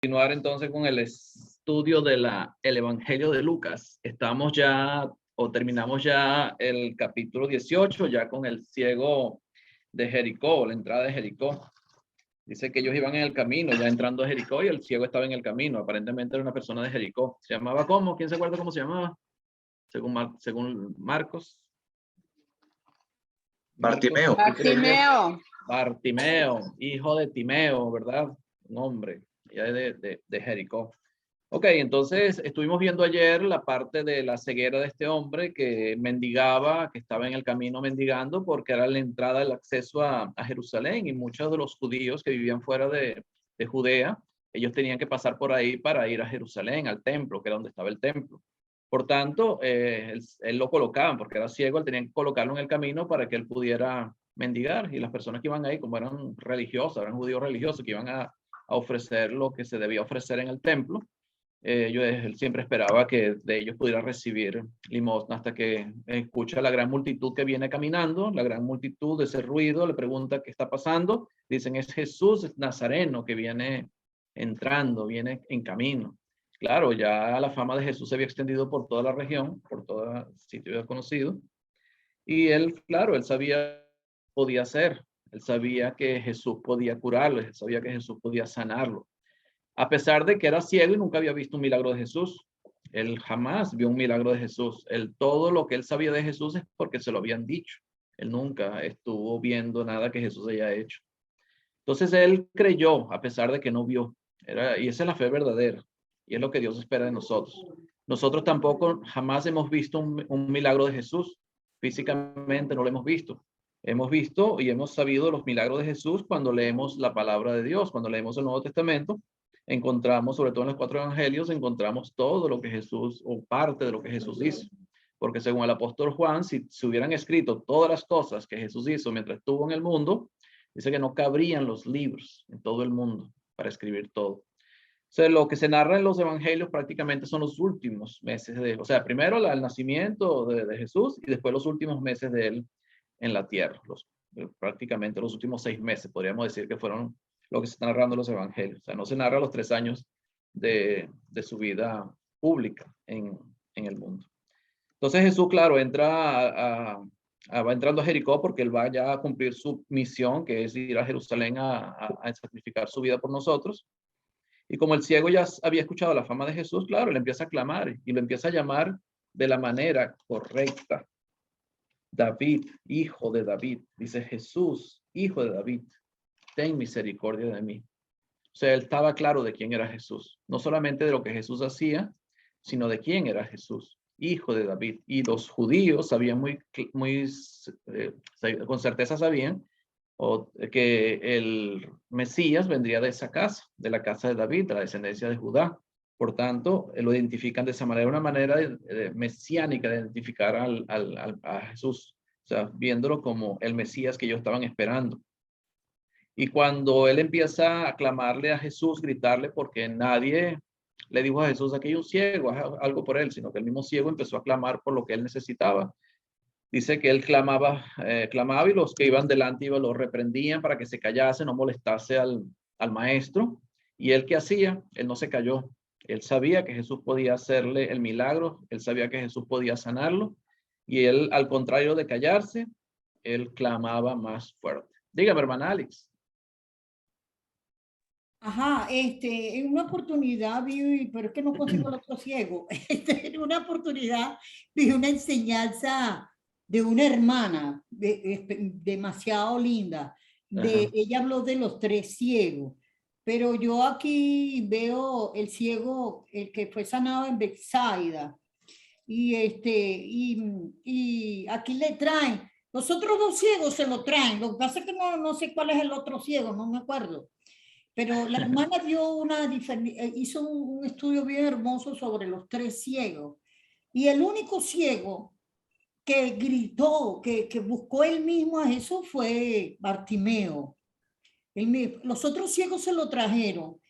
Continuar entonces con el estudio del Evangelio de Lucas. Estamos ya, o terminamos ya el capítulo 18, ya con el ciego de Jericó, la entrada de Jericó. Dice que ellos iban en el camino, ya entrando a Jericó, y el ciego estaba en el camino. Aparentemente era una persona de Jericó. ¿Se llamaba cómo? ¿Quién se acuerda cómo se llamaba? Según Marcos. Bartimeo. Bartimeo, hijo de Timeo, ¿verdad? Un hombre ya de Jericó. Ok, entonces estuvimos viendo ayer la parte de la ceguera de este hombre que mendigaba, que estaba en el camino mendigando porque era la entrada, el acceso a Jerusalén, y muchos de los judíos que vivían fuera de Judea, ellos tenían que pasar por ahí para ir a Jerusalén, al templo, que era donde estaba el templo. Por tanto, él lo colocaban, porque era ciego, él tenían que colocarlo en el camino para que él pudiera mendigar, y las personas que iban ahí, como eran religiosos, eran judíos religiosos, que iban a ofrecer lo que se debía ofrecer en el templo, él siempre esperaba que de ellos pudiera recibir limosna, hasta que escucha la gran multitud que viene caminando, la gran multitud de ese ruido, le pregunta qué está pasando, dicen es Jesús Nazareno que viene entrando, viene en camino. Claro, ya la fama de Jesús se había extendido por toda la región, por todo sitio conocido, y él, claro, él sabía podía hacer, él sabía que Jesús podía curarlo, él sabía que Jesús podía sanarlo. A pesar de que era ciego y nunca había visto un milagro de Jesús, él jamás vio un milagro de Jesús. Todo lo que él sabía de Jesús es porque se lo habían dicho. Él nunca estuvo viendo nada que Jesús haya hecho. Entonces él creyó a pesar de que no vio. Y esa es la fe verdadera. Y es lo que Dios espera de nosotros. Nosotros tampoco jamás hemos visto un milagro de Jesús. Físicamente no lo hemos visto. Hemos visto y hemos sabido los milagros de Jesús cuando leemos la palabra de Dios, cuando leemos el Nuevo Testamento. Encontramos, sobre todo en los 4 evangelios, encontramos todo lo que Jesús, o parte de lo que Jesús hizo. Porque según el apóstol Juan, si se hubieran escrito todas las cosas que Jesús hizo mientras estuvo en el mundo, dice que no cabrían los libros en todo el mundo para escribir todo. O sea, lo que se narra en los evangelios prácticamente son los últimos meses o sea, primero el nacimiento de Jesús y después los últimos meses de él en la tierra. Prácticamente los últimos 6 meses, podríamos decir que fueron lo que se está narrando en los evangelios. O sea, no se narra los 3 años de su vida pública en el mundo. Entonces Jesús, claro, va entrando a Jericó porque él va ya a cumplir su misión, que es ir a Jerusalén a sacrificar su vida por nosotros. Y como el ciego ya había escuchado la fama de Jesús, claro, le empieza a clamar y lo empieza a llamar de la manera correcta. David, hijo de David, dice Jesús, hijo de David, ten misericordia de mí. O sea, él estaba claro de quién era Jesús, no solamente de lo que Jesús hacía, sino de quién era Jesús, hijo de David. Y los judíos sabían con certeza sabían que el Mesías vendría de esa casa, de la casa de David, de la descendencia de Judá. Por tanto, lo identifican de esa manera, una manera mesiánica de identificar a Jesús, o sea, viéndolo como el Mesías que ellos estaban esperando. Y cuando él empieza a clamarle a Jesús, gritarle, porque nadie le dijo a Jesús, aquí hay un ciego, haz algo por él, sino que el mismo ciego empezó a clamar por lo que él necesitaba. Dice que él clamaba y los que iban delante lo reprendían para que se callase, no molestase al maestro. ¿Y él qué hacía? Él no se calló. Él sabía que Jesús podía hacerle el milagro, él sabía que Jesús podía sanarlo, y él, al contrario de callarse, él clamaba más fuerte. Dígame, hermana Alex. Ajá, en una oportunidad vi, pero es que no consigo el otro ciego. En una oportunidad vi una enseñanza de una hermana demasiado linda. Ella habló de los 3 ciegos, pero yo aquí veo el ciego, el que fue sanado en Betsaida, y y aquí le traen, los otros 2 ciegos se lo traen. Lo que pasa es que no sé cuál es el otro ciego, no me acuerdo. Pero la hermana hizo un estudio bien hermoso sobre los 3 ciegos. Y el único ciego que gritó, que buscó él mismo a Jesús fue Bartimeo. Los otros ciegos se lo trajeron.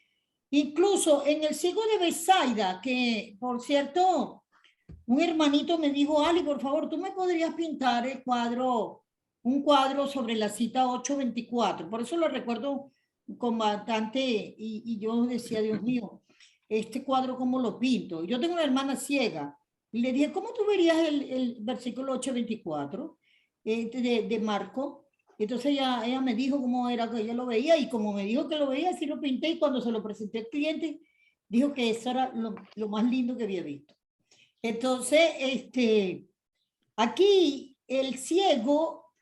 Incluso en el ciego de Betsaida, que por cierto, un hermanito me dijo, Ali, por favor, ¿tú me podrías pintar un cuadro sobre la cita 824? Por eso lo recuerdo con bastante, y yo decía, Dios mío, este cuadro, ¿cómo lo pinto? Yo tengo una hermana ciega, y le dije, ¿cómo tú verías el versículo 8:24 de Marco? Entonces ella me dijo cómo era que ella lo veía, y como me dijo que lo veía, así lo pinté, y cuando se lo presenté al cliente, dijo que eso era lo más lindo que había visto. Entonces, aquí el ciego,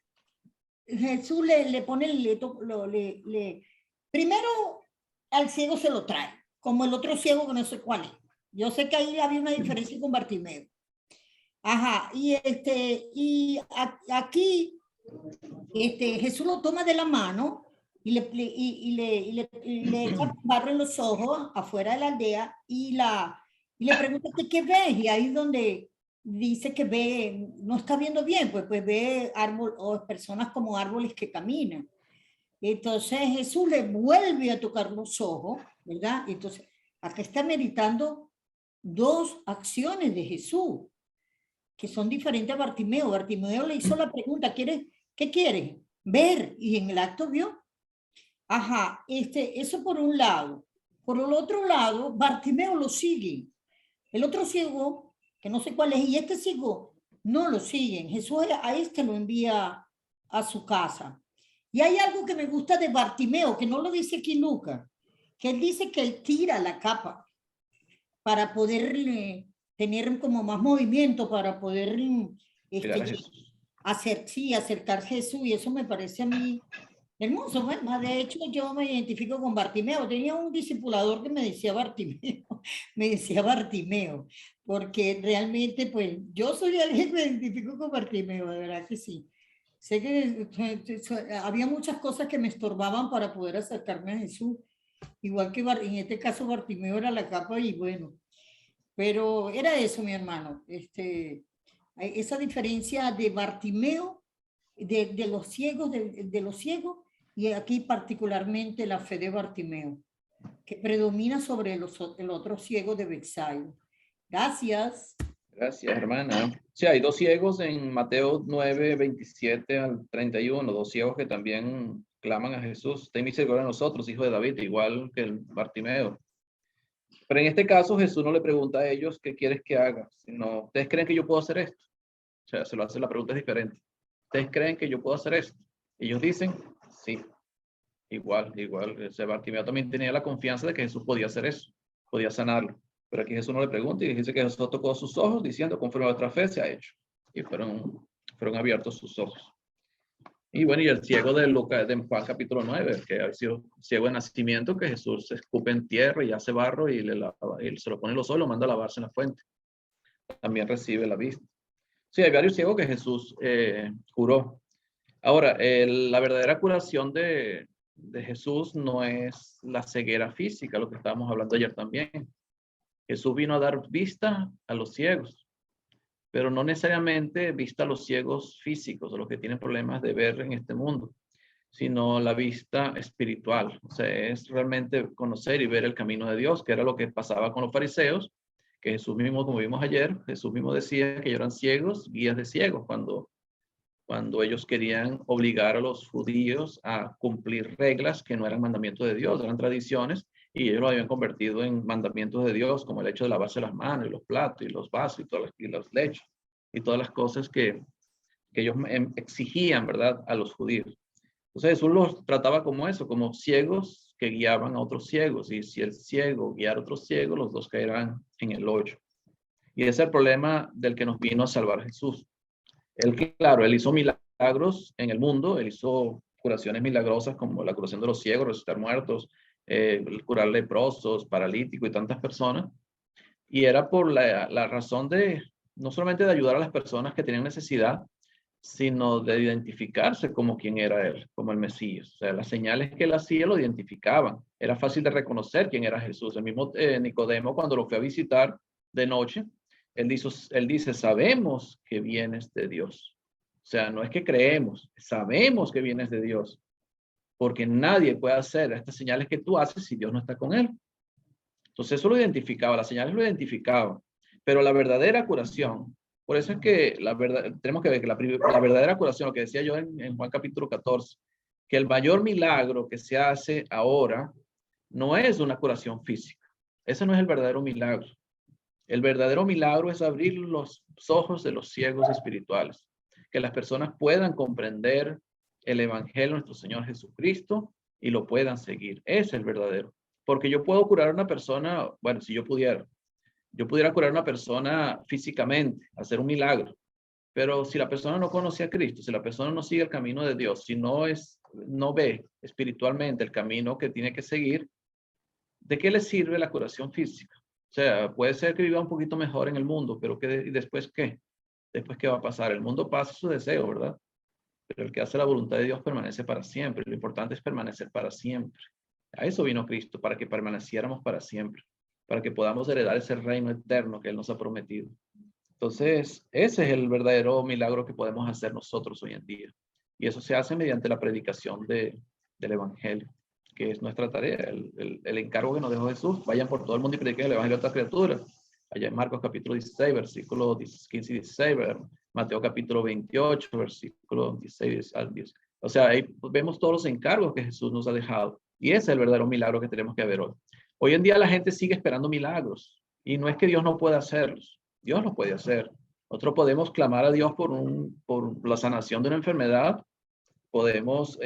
Jesús le pone primero al ciego se lo trae, como el otro ciego que no sé cuál es. Yo sé que ahí había una diferencia con Bartimeo. Ajá, aquí Jesús lo toma de la mano y le echa barro en los ojos afuera de la aldea y le pregunta qué ves, y ahí es donde dice que ve, no está viendo bien, pues ve árbol o personas como árboles que caminan. Entonces Jesús le vuelve a tocar los ojos, ¿verdad? Entonces acá está meditando dos acciones de Jesús que son diferentes a Bartimeo. Bartimeo le hizo la pregunta, ¿qué quiere? Ver, y en el acto vio. Ajá, eso por un lado. Por el otro lado, Bartimeo lo sigue. El otro ciego, que no sé cuál es, y este ciego no lo siguen. Jesús a este lo envía a su casa. Y hay algo que me gusta de Bartimeo, que no lo dice aquí Lucas, que él dice que él tira la capa para poder tener como más movimiento, para poder acercar a Jesús, y eso me parece a mí hermoso. Bueno, de hecho yo me identifico con Bartimeo. Tenía un discipulador que me decía Bartimeo, me decía Bartimeo, porque realmente pues yo soy alguien que me identifico con Bartimeo, de verdad que sí. Sé que había muchas cosas que me estorbaban para poder acercarme a Jesús, igual que en este caso Bartimeo era la capa, y bueno, pero era eso, mi hermano, esa diferencia de Bartimeo, de los ciegos, de los ciegos, y aquí particularmente la fe de Bartimeo, que predomina sobre el otro ciego de Betsaida. Gracias. Gracias, hermana. Sí, hay dos ciegos en Mateo 9:27 al 31, dos ciegos que también claman a Jesús: ten misericordia de nosotros, hijo de David, igual que el Bartimeo. Pero en este caso Jesús no le pregunta a ellos qué quieres que haga, sino, ¿ustedes creen que yo puedo hacer esto? O sea, se lo hace, la pregunta es diferente. ¿Ustedes creen que yo puedo hacer esto? Ellos dicen, sí, igual. Ese Bartimeo también tenía la confianza de que Jesús podía hacer eso, podía sanarlo. Pero aquí Jesús no le pregunta y dice que Jesús tocó sus ojos diciendo, conforme a otra fe se ha hecho. Y fueron abiertos sus ojos. Y bueno, y el ciego de Juan capítulo 9, que ha sido ciego de nacimiento, que Jesús se escupe en tierra y hace barro y se lo pone en los ojos y lo manda a lavarse en la fuente. También recibe la vista. Sí, hay varios ciegos que Jesús curó. Ahora, la verdadera curación de Jesús no es la ceguera física, lo que estábamos hablando ayer también. Jesús vino a dar vista a los ciegos, pero no necesariamente vista a los ciegos físicos o los que tienen problemas de ver en este mundo, sino la vista espiritual. O sea, es realmente conocer y ver el camino de Dios, que era lo que pasaba con los fariseos, que Jesús mismo, como vimos ayer, Jesús mismo decía que ellos eran ciegos, guías de ciegos, cuando ellos querían obligar a los judíos a cumplir reglas que no eran mandamientos de Dios, eran tradiciones, y ellos lo habían convertido en mandamientos de Dios, como el hecho de lavarse las manos y los platos y los vasos y los lechos y todas las cosas que ellos exigían, ¿verdad?, a los judíos. Entonces Jesús los trataba como eso, como ciegos que guiaban a otros ciegos, y si el ciego guiara a otros ciegos, los dos caerán en el hoyo. Y ese es el problema del que nos vino a salvar Jesús. Él hizo milagros en el mundo, él hizo curaciones milagrosas como la curación de los ciegos, resucitar muertos, curar leprosos, paralíticos y tantas personas. Y era por la razón de, no solamente de ayudar a las personas que tenían necesidad, sino de identificarse como quien era él, como el Mesías. O sea, las señales que él hacía lo identificaban. Era fácil de reconocer quién era Jesús. El mismo Nicodemo, cuando lo fue a visitar de noche, él dice, sabemos que vienes de Dios. O sea, no es que creemos, sabemos que vienes de Dios, porque nadie puede hacer estas señales que tú haces si Dios no está con él. Entonces eso lo identificaba, las señales lo identificaban, pero la verdadera curación, por eso es que tenemos que ver que la verdadera curación, lo que decía yo en Juan capítulo 14, que el mayor milagro que se hace ahora no es una curación física. Ese no es el verdadero milagro. El verdadero milagro es abrir los ojos de los ciegos espirituales, que las personas puedan comprender el evangelio de nuestro Señor Jesucristo y lo puedan seguir. Ese es el verdadero. Porque yo puedo curar a una persona, bueno, si yo pudiera curar a una persona físicamente, hacer un milagro. Pero si la persona no conoce a Cristo, si la persona no sigue el camino de Dios, si no ve espiritualmente el camino que tiene que seguir, ¿de qué le sirve la curación física? O sea, puede ser que viva un poquito mejor en el mundo, pero ¿y después qué? ¿Después qué va a pasar? El mundo pasa su deseo, ¿verdad? Pero el que hace la voluntad de Dios permanece para siempre. Lo importante es permanecer para siempre. A eso vino Cristo, para que permaneciéramos para siempre, para que podamos heredar ese reino eterno que Él nos ha prometido. Entonces, ese es el verdadero milagro que podemos hacer nosotros hoy en día. Y eso se hace mediante la predicación del Evangelio, que es nuestra tarea, el encargo que nos dejó Jesús. Vayan por todo el mundo y prediquen el Evangelio a otras criaturas. Allá en Marcos capítulo 16, versículos 15 y 16, Mateo capítulo 28, versículos 16 al 10. O sea, ahí vemos todos los encargos que Jesús nos ha dejado. Y ese es el verdadero milagro que tenemos que ver hoy. Hoy en día la gente sigue esperando milagros. Y no es que Dios no pueda hacerlos. Dios lo puede hacer. Nosotros podemos clamar a Dios por la sanación de una enfermedad. Podemos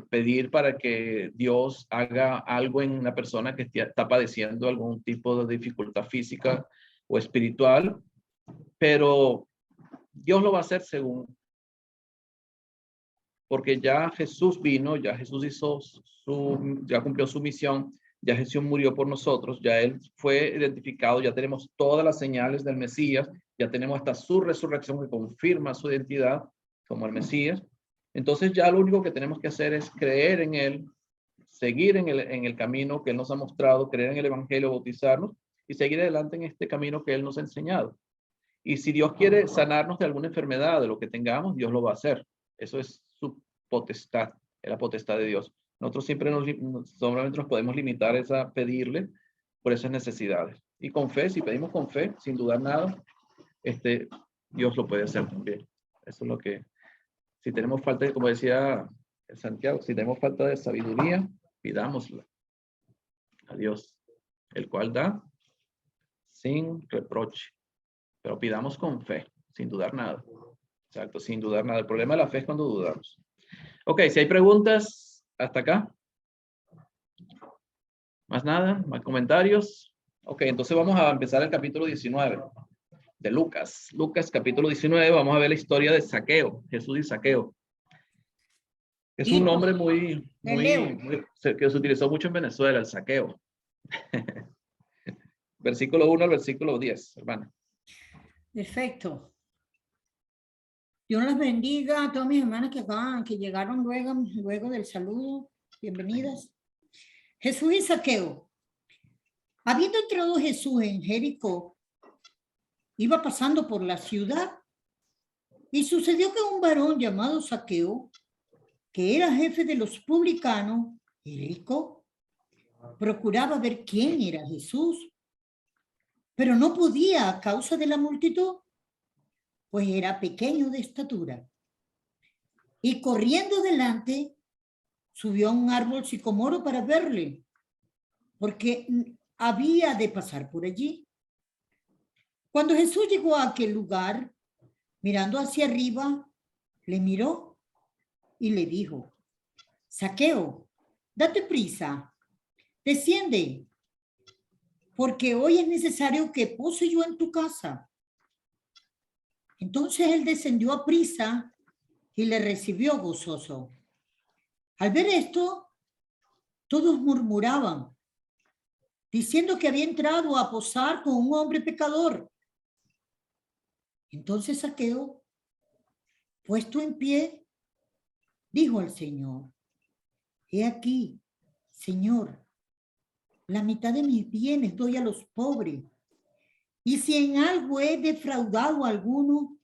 pedir para que Dios haga algo en una persona que está padeciendo algún tipo de dificultad física o espiritual. Pero Dios lo va a hacer porque ya Jesús vino, ya Jesús ya cumplió su misión. Ya Jesús murió por nosotros, ya Él fue identificado, ya tenemos todas las señales del Mesías, ya tenemos hasta su resurrección que confirma su identidad como el Mesías. Entonces ya lo único que tenemos que hacer es creer en Él, seguir en el camino que Él nos ha mostrado, creer en el Evangelio, bautizarnos y seguir adelante en este camino que Él nos ha enseñado. Y si Dios quiere sanarnos de alguna enfermedad, de lo que tengamos, Dios lo va a hacer. Eso es su potestad, es la potestad de Dios. Nosotros siempre solamente nos podemos limitar a pedirle por esas necesidades. Y con fe, si pedimos con fe, sin dudar nada, Dios lo puede hacer también. Eso es lo que, si tenemos falta, como decía Santiago, si tenemos falta de sabiduría, pidámosla a Dios, el cual da sin reproche. Pero pidamos con fe, sin dudar nada. Exacto, sin dudar nada. El problema de la fe es cuando dudamos. Ok, si hay preguntas, hasta acá. ¿Más nada? ¿Más comentarios? Ok, entonces vamos a empezar el capítulo 19 de Lucas. Lucas, capítulo 19, vamos a ver la historia de Zaqueo, Jesús y Zaqueo. Es un nombre que se utilizó mucho en Venezuela, el Zaqueo. Versículo 1 al versículo 10, hermana. Perfecto. Dios las bendiga a todas mis hermanas que llegaron luego del saludo. Bienvenidas. Jesús y Zaqueo. Habiendo entrado Jesús en Jericó, iba pasando por la ciudad y sucedió que un varón llamado Zaqueo, que era jefe de los publicanos y rico, procuraba ver quién era Jesús, pero no podía a causa de la multitud, pues era pequeño de estatura. Y corriendo delante, subió a un árbol sicomoro para verle, porque había de pasar por allí. Cuando Jesús llegó a aquel lugar, mirando hacia arriba, le miró y le dijo: Zaqueo, date prisa, desciende, porque hoy es necesario que pose yo en tu casa. Entonces él descendió a prisa y le recibió gozoso. Al ver esto, todos murmuraban, diciendo que había entrado a posar con un hombre pecador. Entonces Zaqueo, puesto en pie, dijo al Señor: He aquí, Señor, la mitad de mis bienes doy a los pobres, y si en algo he defraudado a alguno,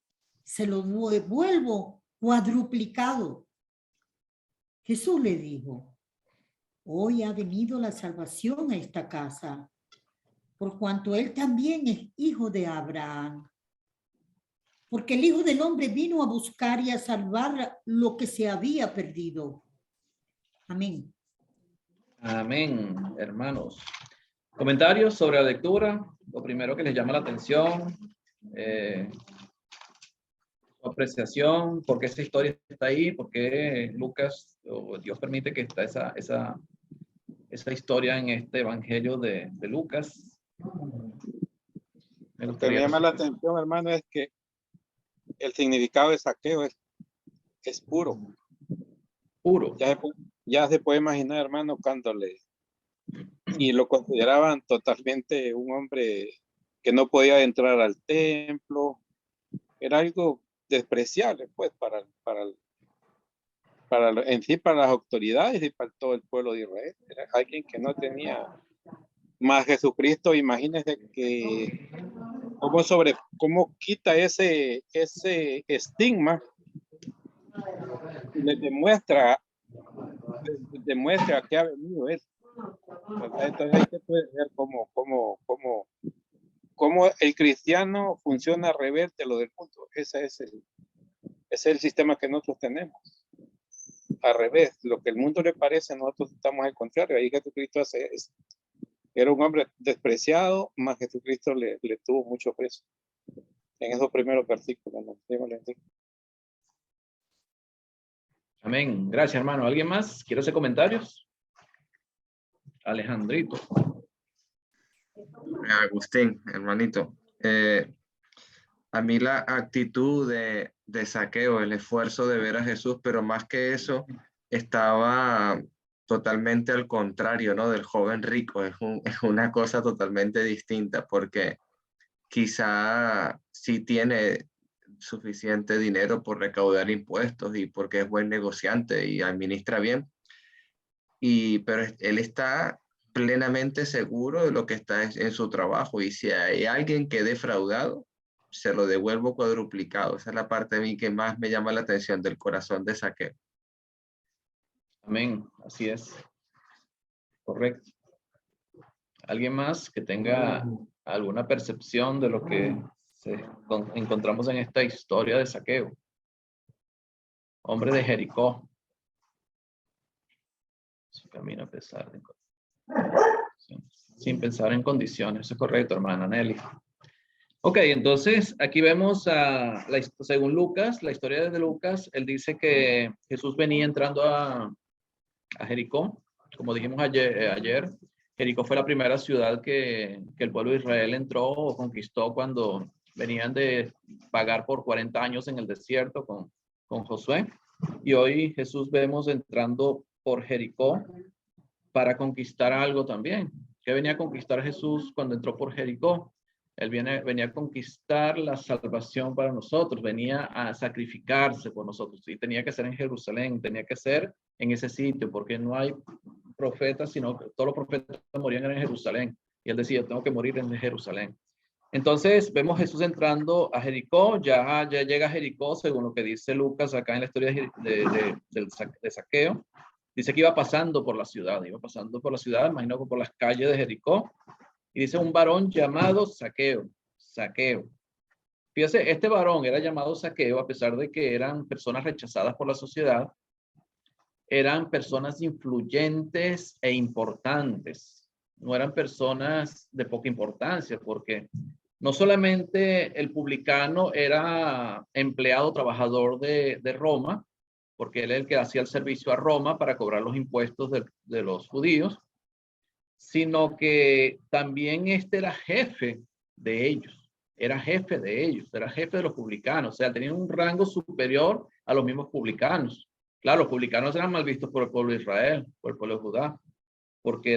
se lo devuelvo cuadruplicado. Jesús le dijo: Hoy ha venido la salvación a esta casa, por cuanto él también es hijo de Abraham. porque el Hijo del Hombre vino a buscar y a salvar lo que se había perdido. Amén. Amén, hermanos. Comentarios sobre la lectura. Lo primero que les llama la atención, apreciación, por qué esa historia está ahí, por qué Lucas o Dios permite que está esa historia en este evangelio de Lucas. Lo que me llama la atención, hermano, es que el significado de saqueo es puro. Puro. Ya se puede imaginar, hermano, cuando y lo consideraban totalmente un hombre que no podía entrar al templo. Era algo despreciable, pues, en sí, para las autoridades y para todo el pueblo de Israel. Era alguien que no tenía más. Jesucristo, imagínense que cómo quita ese estigma y le demuestra que ha venido él. Entonces hay que ver cómo el cristiano funciona al revés de lo del mundo. Ese es el sistema que nosotros tenemos. Al revés, lo que el mundo le parece, nosotros estamos al contrario. Ahí Jesucristo hace eso. Era un hombre despreciado, más Jesucristo le tuvo mucho precio. En esos primeros versículos. ¿No? Amén. Gracias, hermano. ¿Alguien más quiere hacer comentarios? Alejandrito. Agustín, hermanito. A mí la actitud de Zaqueo, el esfuerzo de ver a Jesús, pero más que eso, estaba totalmente al contrario, ¿no? Del joven rico. Es una cosa totalmente distinta, porque quizá sí tiene suficiente dinero por recaudar impuestos y porque es buen negociante y administra bien, pero él está plenamente seguro de lo que está en su trabajo, y si hay alguien que defraudado, se lo devuelvo cuadruplicado. Esa es la parte de mí que más me llama la atención del corazón de Zaqueo. Amén, así es. Correcto. ¿Alguien más que tenga alguna percepción de lo que encontramos en esta historia de Zaqueo? Hombre de Jericó. Su camino a pesar de... Sin pensar en condiciones. Eso es correcto, hermana Nelly. Ok, entonces aquí vemos, según Lucas, la historia de Lucas, él dice que Jesús venía entrando a Jericó. Como dijimos ayer, Jericó fue la primera ciudad que el pueblo de Israel entró o conquistó cuando venían de vagar por 40 años en el desierto con Josué. Y hoy Jesús vemos entrando por Jericó para conquistar algo también. ¿Qué venía a conquistar Jesús cuando entró por Jericó? Él venía a conquistar la salvación para nosotros, venía a sacrificarse por nosotros, y tenía que ser en Jerusalén, tenía que ser en ese sitio, porque no hay profetas, sino que todos los profetas morían en Jerusalén, y él decía, tengo que morir en Jerusalén. Entonces vemos a Jesús entrando a Jericó, ya llega a Jericó, según lo que dice Lucas acá en la historia de Zaqueo. Dice que iba pasando por la ciudad, imagino que por las calles de Jericó, y dice un varón llamado Zaqueo. Fíjese, este varón era llamado Zaqueo a pesar de que eran personas rechazadas por la sociedad, eran personas influyentes e importantes, no eran personas de poca importancia, porque no solamente el publicano era empleado, trabajador de Roma, porque él es el que hacía el servicio a Roma para cobrar los impuestos de los judíos, sino que también era jefe de ellos, era jefe de los publicanos, o sea, tenía un rango superior a los mismos publicanos. Claro, los publicanos eran mal vistos por el pueblo de Israel, por el pueblo de Judá, porque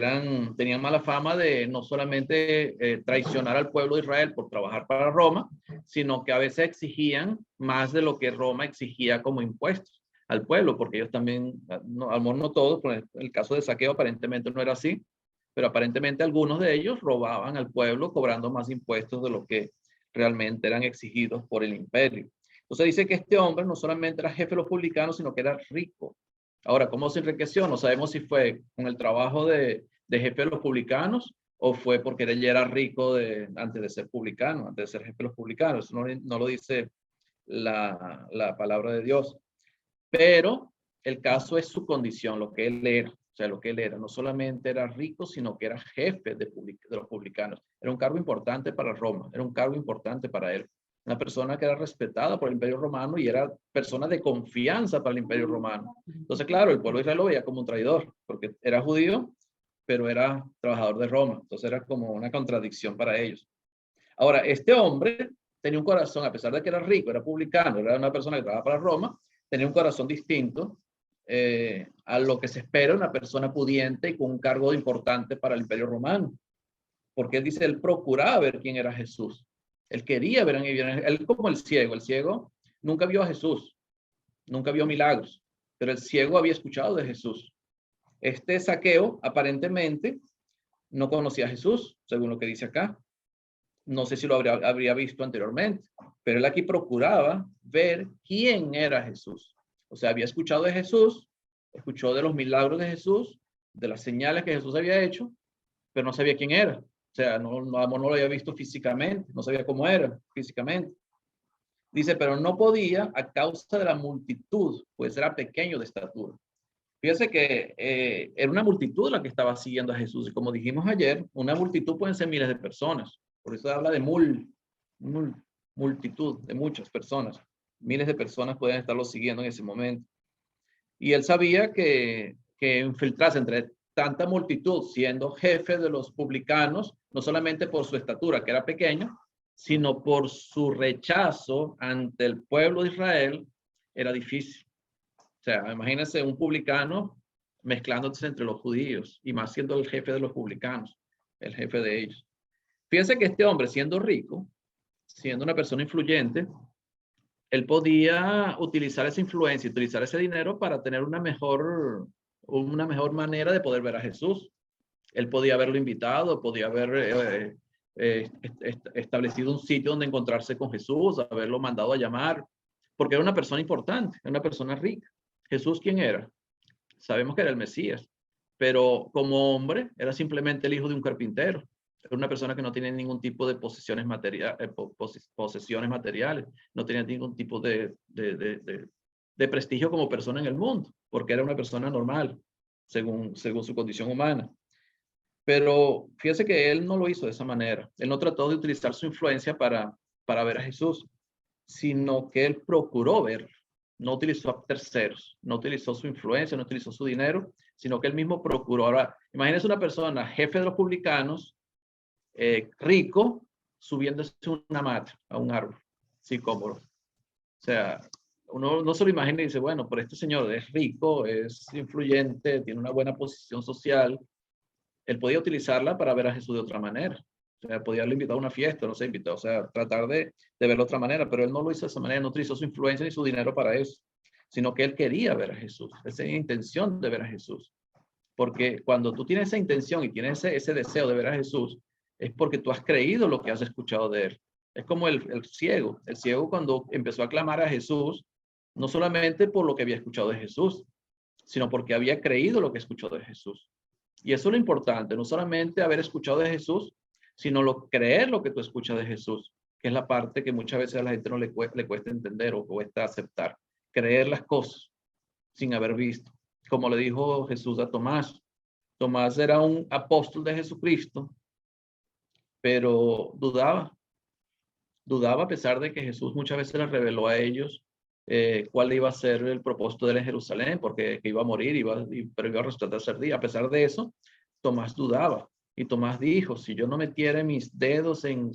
tenían mala fama de no solamente traicionar al pueblo de Israel por trabajar para Roma, sino que a veces exigían más de lo que Roma exigía como impuestos al pueblo, porque ellos también, no, a lo mejor no todos, por el caso de Zaqueo aparentemente no era así, pero aparentemente algunos de ellos robaban al pueblo cobrando más impuestos de lo que realmente eran exigidos por el imperio. Entonces dice que este hombre no solamente era jefe de los publicanos, sino que era rico. Ahora, ¿cómo se enriqueció? No sabemos si fue con el trabajo de jefe de los publicanos o fue porque él ya era rico antes de ser publicano, antes de ser jefe de los publicanos. No lo dice la palabra de Dios. Pero el caso es su condición, lo que él era. O sea, lo que él era. No solamente era rico, sino que era jefe de los publicanos. Era un cargo importante para Roma. Era un cargo importante para él. Una persona que era respetada por el Imperio Romano y era persona de confianza para el Imperio Romano. Entonces, claro, el pueblo de Israel lo veía como un traidor, porque era judío, pero era trabajador de Roma. Entonces era como una contradicción para ellos. Ahora, este hombre tenía un corazón, a pesar de que era rico, era publicano, era una persona que trabajaba para Roma, tenía un corazón distinto a lo que se espera una persona pudiente y con un cargo importante para el Imperio Romano. Porque él dice, él procuraba ver quién era Jesús. Él quería ver a él como el ciego nunca vio a Jesús, nunca vio milagros, pero el ciego había escuchado de Jesús. Este Zaqueo aparentemente no conocía a Jesús, según lo que dice acá. No sé si lo habría visto anteriormente, pero él aquí procuraba ver quién era Jesús. O sea, había escuchado de Jesús, escuchó de los milagros de Jesús, de las señales que Jesús había hecho, pero no sabía quién era. O sea, no lo había visto físicamente, no sabía cómo era físicamente. Dice, pero no podía a causa de la multitud, pues era pequeño de estatura. Fíjese que era una multitud la que estaba siguiendo a Jesús. Y como dijimos ayer, una multitud pueden ser miles de personas. Por eso habla de multitud, de muchas personas. Miles de personas pueden estarlo siguiendo en ese momento. Y él sabía que infiltrarse entre tanta multitud, siendo jefe de los publicanos, no solamente por su estatura, que era pequeña, sino por su rechazo ante el pueblo de Israel, era difícil. O sea, imagínense un publicano mezclándose entre los judíos y más siendo el jefe de los publicanos, el jefe de ellos. Fíjense que este hombre, siendo rico, siendo una persona influyente, él podía utilizar esa influencia, utilizar ese dinero para tener una mejor manera de poder ver a Jesús. Él podía haberlo invitado, podía haber establecido un sitio donde encontrarse con Jesús, haberlo mandado a llamar, porque era una persona importante, era una persona rica. Jesús, ¿quién era? Sabemos que era el Mesías, pero como hombre era simplemente el hijo de un carpintero. Era una persona que no tenía ningún tipo de posesiones materiales, no tenía ningún tipo de prestigio como persona en el mundo, porque era una persona normal, según su condición humana. Pero fíjese que él no lo hizo de esa manera. Él no trató de utilizar su influencia para ver a Jesús, sino que él procuró verlo. No utilizó a terceros, no utilizó su influencia, no utilizó su dinero, sino que él mismo procuró. Ahora, imagínese una persona, jefe de los publicanos, rico, subiéndose una mata a un árbol, sicómoro. O sea, uno no se lo imagina y dice, bueno, pero este señor es rico, es influyente, tiene una buena posición social. Él podía utilizarla para ver a Jesús de otra manera. O sea, podía haberlo invitado a una fiesta, no sé, invitado, o sea, tratar de verlo de otra manera, pero él no lo hizo de esa manera, no utilizó su influencia ni su dinero para eso, sino que él quería ver a Jesús, él tenía intención de ver a Jesús. Porque cuando tú tienes esa intención y tienes ese deseo de ver a Jesús, es porque tú has creído lo que has escuchado de él. Es como el ciego. El ciego cuando empezó a clamar a Jesús, no solamente por lo que había escuchado de Jesús, sino porque había creído lo que escuchó de Jesús. Y eso es lo importante, no solamente haber escuchado de Jesús, sino creer lo que tú escuchas de Jesús, que es la parte que muchas veces a la gente no le cuesta entender o cuesta aceptar. Creer las cosas sin haber visto. Como le dijo Jesús a Tomás. Tomás era un apóstol de Jesucristo, pero dudaba a pesar de que Jesús muchas veces les reveló a ellos cuál iba a ser el propósito de él en Jerusalén, porque iba a morir, pero iba a resucitar al tercer día. A pesar de eso, Tomás dudaba. Y Tomás dijo, si yo no metiera mis dedos en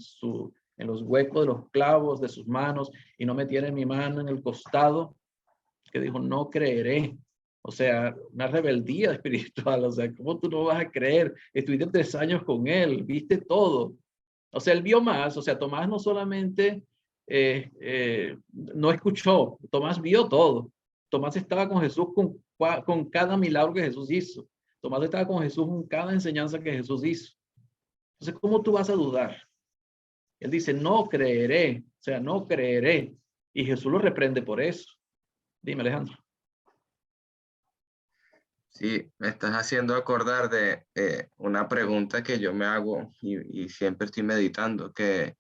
los huecos de los clavos de sus manos y no metiera mi mano en el costado, que dijo, no creeré. O sea, una rebeldía espiritual. O sea, ¿cómo tú no vas a creer? Estuviste 3 años con él, viste todo. O sea, él vio más. O sea, Tomás no solamente no escuchó, Tomás vio todo. Tomás estaba con Jesús con cada milagro que Jesús hizo. Tomás estaba con Jesús con cada enseñanza que Jesús hizo. Entonces, ¿cómo tú vas a dudar? Él dice, no creeré. O sea, no creeré. Y Jesús lo reprende por eso. Dime, Alejandro. Sí, me estás haciendo acordar de una pregunta que yo me hago y siempre estoy meditando, que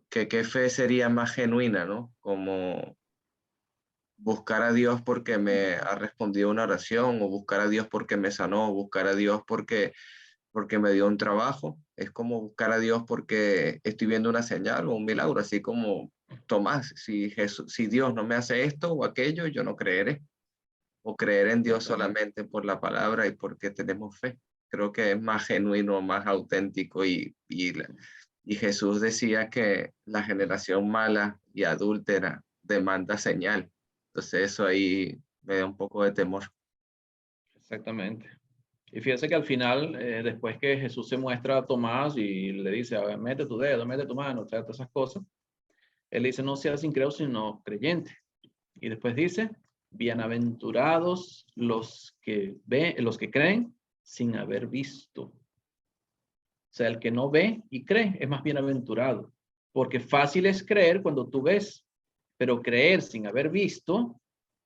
que qué fe sería más genuina, ¿no? Como buscar a Dios porque me ha respondido una oración, o buscar a Dios porque me sanó, o buscar a Dios porque me dio un trabajo. Es como buscar a Dios porque estoy viendo una señal o un milagro, así como Tomás, si Dios no me hace esto o aquello, yo no creeré. O creer en Dios Exactamente. solamente por la palabra y porque tenemos fe. Creo que es más genuino, más auténtico y Jesús decía que la generación mala y adúltera demanda señal. Entonces eso ahí me da un poco de temor. Exactamente. Y fíjese que al final, después que Jesús se muestra a Tomás y le dice, a ver, mete tu dedo, mete tu mano, trae todas esas cosas, él dice, no seas incrédulo, sino creyente. Y después dice, bienaventurados los que ven, los que creen sin haber visto. O sea, el que no ve y cree es más bienaventurado, porque fácil es creer cuando tú ves, pero creer sin haber visto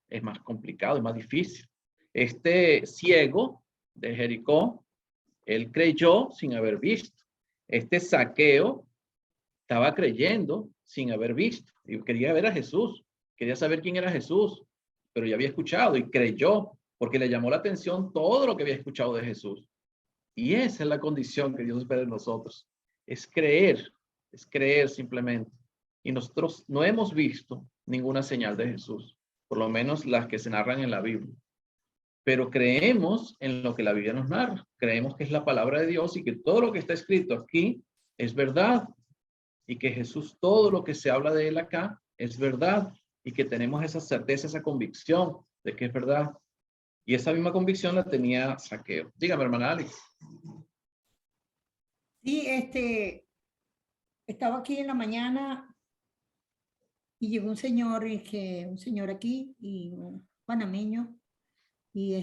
es más complicado, es más difícil. Este ciego de Jericó, él creyó sin haber visto. Este Zaqueo estaba creyendo sin haber visto. Y quería ver a Jesús, quería saber quién era Jesús, pero ya había escuchado y creyó porque le llamó la atención todo lo que había escuchado de Jesús. Y esa es la condición que Dios espera de nosotros. Es creer simplemente. Y nosotros no hemos visto ninguna señal de Jesús, por lo menos las que se narran en la Biblia. Pero creemos en lo que la Biblia nos narra. Creemos que es la palabra de Dios y que todo lo que está escrito aquí es verdad. Y que Jesús, todo lo que se habla de él acá es verdad. Y que tenemos esa certeza, esa convicción de que es verdad. Y esa misma convicción la tenía Zaqueo. Dígame, hermana Alex. Sí, estaba aquí en la mañana y llegó un señor aquí, y un panameño, y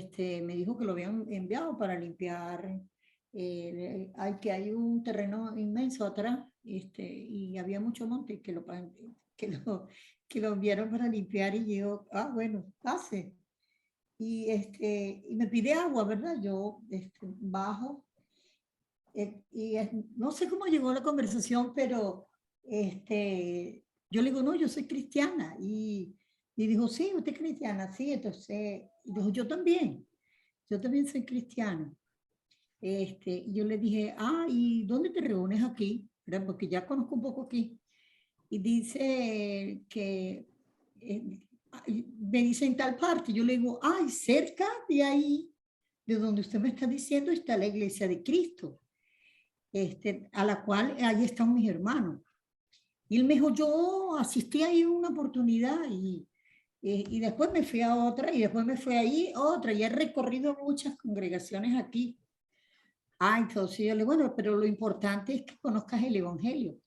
me dijo que lo habían enviado para limpiar, hay un terreno inmenso atrás, y había mucho monte que lo enviaron para limpiar, y yo, bueno, pase. Y me pide agua, ¿verdad? Yo bajo, no sé cómo llegó la conversación, pero yo le digo, no, yo soy cristiana. Y dijo, sí, usted es cristiana, sí. Entonces, dijo, yo también soy cristiana. Y yo le dije, ¿y dónde te reúnes aquí? ¿Verdad? Porque ya conozco un poco aquí. Y dice que, me dice en tal parte. Yo le digo, cerca de ahí, de donde usted me está diciendo, está la iglesia de Cristo. A la cual ahí están mis hermanos. Y él me dijo, yo asistí ahí en una oportunidad y después me fui a otra y después me fui ahí a otra y he recorrido muchas congregaciones aquí. Entonces yo le digo, bueno, pero lo importante es que conozcas el evangelio.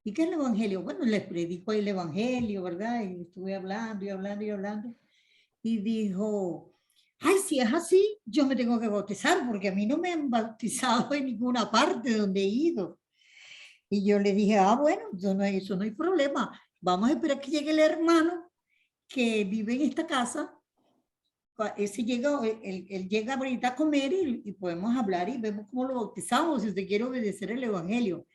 ¿Y qué es el evangelio? Bueno, les predico el evangelio, ¿verdad? Y estuve hablando y hablando y hablando. Y dijo, si es así, yo me tengo que bautizar porque a mí no me han bautizado en ninguna parte donde he ido. Y yo le dije, bueno, eso no hay problema. Vamos a esperar que llegue el hermano que vive en esta casa. Él llega ahorita a comer y podemos hablar y vemos cómo lo bautizamos, si usted quiere obedecer el evangelio.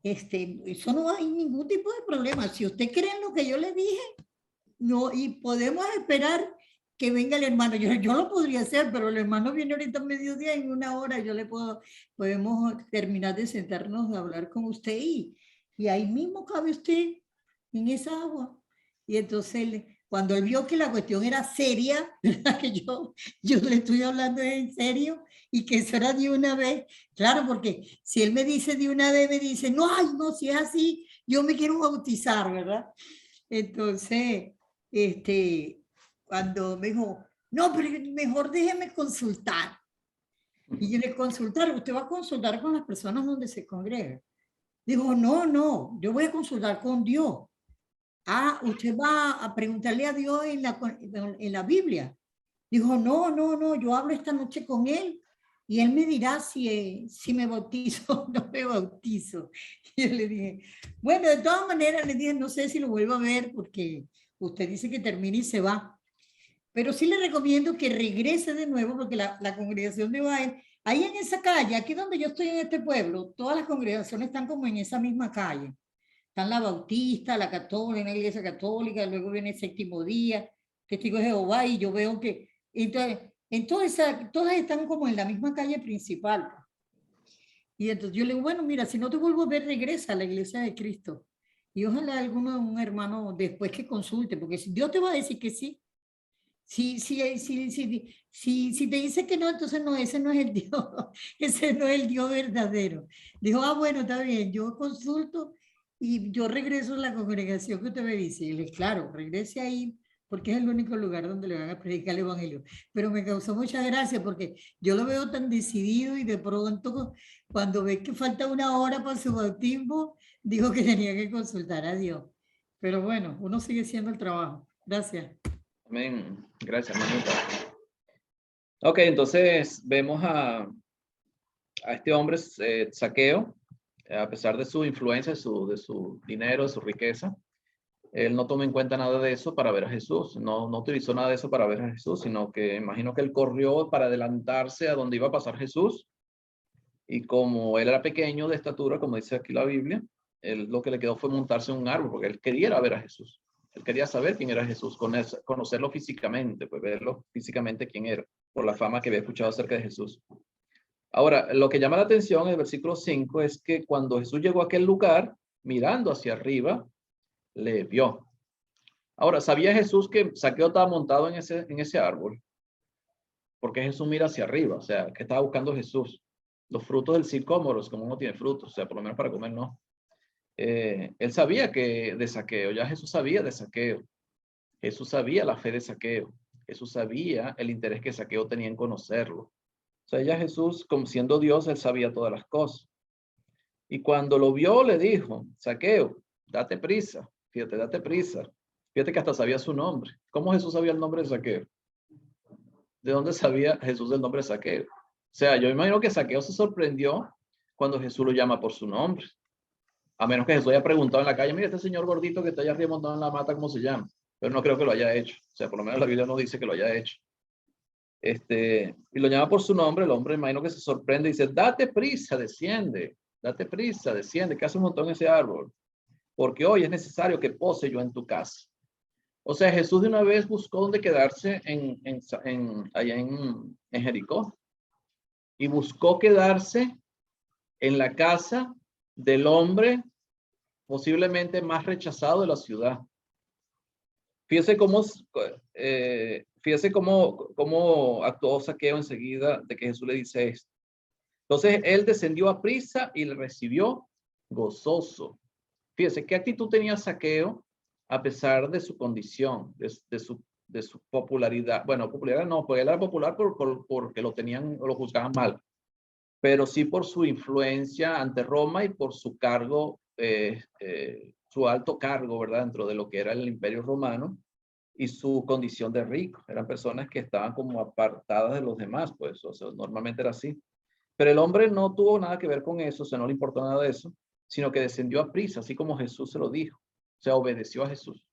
Eso no hay ningún tipo de problema. Si usted cree en lo que yo le dije, no, y podemos esperar que venga el hermano. Yo lo podría hacer, pero el hermano viene ahorita a mediodía, en una hora podemos terminar de sentarnos a hablar con usted y ahí mismo cabe usted en esa agua. Y entonces cuando él vio que la cuestión era seria, que yo le estoy hablando en serio y que eso era de una vez, claro, porque si él me dice de una vez, me dice, no, si es así, yo me quiero bautizar, ¿verdad? Entonces, cuando me dijo, no, pero mejor déjeme consultar. Y yo le consultar, usted va a consultar con las personas donde se congrega. Dijo, no, yo voy a consultar con Dios. Usted va a preguntarle a Dios en la Biblia. Dijo, no, yo hablo esta noche con él y él me dirá si me bautizo o no me bautizo. Y yo le dije, bueno, de todas maneras, le dije, no sé si lo vuelvo a ver porque usted dice que termina y se va. Pero sí le recomiendo que regrese de nuevo porque la congregación de Bael, ahí en esa calle, aquí donde yo estoy en este pueblo, todas las congregaciones están como en esa misma calle. Están la Bautista, la Católica, la Iglesia Católica, luego viene el Séptimo Día, Testigos de Jehová, y yo veo que entonces, todas están como en la misma calle principal. Y entonces yo le digo, bueno, mira, si no te vuelvo a ver, regresa a la Iglesia de Cristo. Y ojalá un hermano después que consulte, porque si Dios te va a decir que sí. Si te dice que no, entonces no, ese no es el Dios, ese no es el Dios verdadero. Dijo, bueno, está bien, yo consulto y yo regreso a la congregación que usted me dice. Y le dije, claro, regrese ahí, porque es el único lugar donde le van a predicar el evangelio. Pero me causó mucha gracia porque yo lo veo tan decidido y de pronto, cuando ve que falta una hora para su bautismo, dijo que tenía que consultar a Dios. Pero bueno, uno sigue haciendo el trabajo. Gracias. Amén. Gracias, Manita. Ok, entonces vemos a este hombre, Zaqueo, a pesar de su influencia, de su dinero, de su riqueza. Él no tomó en cuenta nada de eso para ver a Jesús. No utilizó nada de eso para ver a Jesús, sino que imagino que él corrió para adelantarse a donde iba a pasar Jesús. Y como él era pequeño de estatura, como dice aquí la Biblia, él lo que le quedó fue montarse en un árbol, porque él quería ver a Jesús. Él quería saber quién era Jesús, conocerlo físicamente, pues verlo físicamente quién era, por la fama que había escuchado acerca de Jesús. Ahora, lo que llama la atención en el versículo 5 es que cuando Jesús llegó a aquel lugar, mirando hacia arriba, le vio. Ahora, ¿sabía Jesús que Zaqueo estaba montado en ese árbol? Porque Jesús mira hacia arriba, o sea, ¿qué estaba buscando Jesús? Los frutos del sicómoro, como uno tiene frutos, o sea, por lo menos para comer no. Él sabía que de Zaqueo, ya Jesús sabía de Zaqueo. Jesús sabía la fe de Zaqueo. Jesús sabía el interés que Zaqueo tenía en conocerlo. O sea, ya Jesús, como siendo Dios, él sabía todas las cosas. Y cuando lo vio, le dijo, Zaqueo, date prisa. Fíjate, date prisa. Fíjate que hasta sabía su nombre. ¿Cómo Jesús sabía el nombre de Zaqueo? ¿De dónde sabía Jesús el nombre de Zaqueo? O sea, yo imagino que Zaqueo se sorprendió cuando Jesús lo llama por su nombre. A menos que Jesús haya preguntado en la calle, mira, este señor gordito que está allá arriba montado en la mata, ¿cómo se llama? Pero no creo que lo haya hecho. O sea, por lo menos la Biblia no dice que lo haya hecho. Y lo llama por su nombre. El hombre, imagino que se sorprende y dice, date prisa, desciende. Date prisa, desciende. ¿Qué hace un montón en ese árbol? Porque hoy es necesario que pose yo en tu casa. O sea, Jesús de una vez buscó dónde quedarse allá en Jericó. Y buscó quedarse en la casa del hombre posiblemente más rechazado de la ciudad. Fíjese cómo actuó Zaqueo enseguida de que Jesús le dice esto. Entonces él descendió a prisa y le recibió gozoso. Fíjese qué actitud tenía Zaqueo a pesar de su condición, de su popularidad. Bueno, popularidad no, porque él era popular porque lo juzgaban mal, pero sí por su influencia ante Roma y por su cargo, su alto cargo, ¿verdad? Dentro de lo que era el Imperio Romano y su condición de rico. Eran personas que estaban como apartadas de los demás, pues, o sea, normalmente era así. Pero el hombre no tuvo nada que ver con eso, o sea, no le importó nada de eso, sino que descendió a prisa, así como Jesús se lo dijo. O sea, obedeció a Jesús.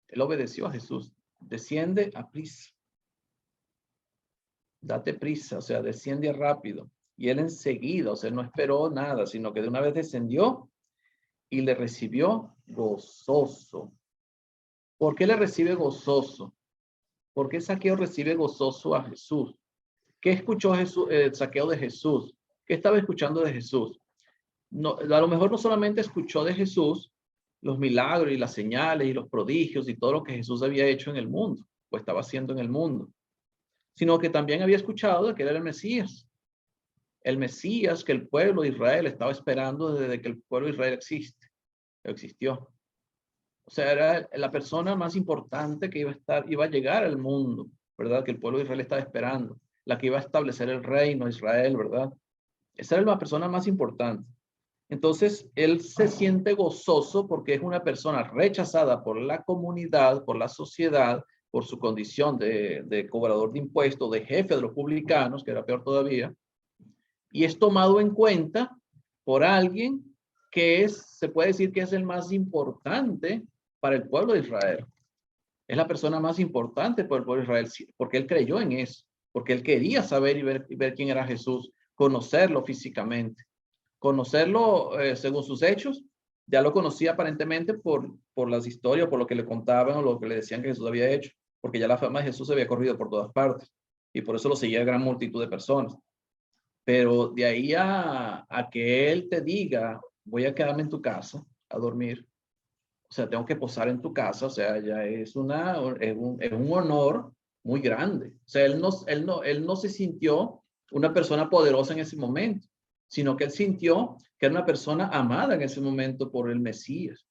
Él obedeció a Jesús. Desciende a prisa. Date prisa, o sea, desciende rápido. Y él enseguida, o sea, no esperó nada, sino que de una vez descendió y le recibió gozoso. ¿Por qué le recibe gozoso? ¿Por qué Zaqueo recibe gozoso a Jesús? ¿Qué escuchó Zaqueo de Jesús? ¿Qué estaba escuchando de Jesús? No, a lo mejor no solamente escuchó de Jesús los milagros y las señales y los prodigios y todo lo que Jesús había hecho en el mundo, o estaba haciendo en el mundo, sino que también había escuchado de que era el Mesías. El Mesías que el pueblo de Israel estaba esperando desde que el pueblo de Israel existió. O sea, era la persona más importante que iba a llegar al mundo, ¿verdad? Que el pueblo de Israel estaba esperando, la que iba a establecer el reino de Israel, ¿verdad? Esa era la persona más importante. Entonces, él se siente gozoso porque es una persona rechazada por la comunidad, por la sociedad, por su condición de cobrador de impuestos, de jefe de los publicanos, que era peor todavía, y es tomado en cuenta por alguien que se puede decir que es el más importante para el pueblo de Israel. Es la persona más importante para el pueblo de Israel, porque él creyó en eso, porque él quería saber y ver quién era Jesús, conocerlo físicamente, conocerlo según sus hechos Ya lo conocía aparentemente por las historias, por lo que le contaban o lo que le decían que Jesús había hecho, porque ya la fama de Jesús se había corrido por todas partes y por eso lo seguía gran multitud de personas. Pero de ahí a que él te diga, voy a quedarme en tu casa a dormir, o sea, tengo que posar en tu casa, o sea, ya es un honor muy grande. O sea, él no se sintió una persona poderosa en ese momento, sino que él sintió que era una persona amada en ese momento por el Mesías,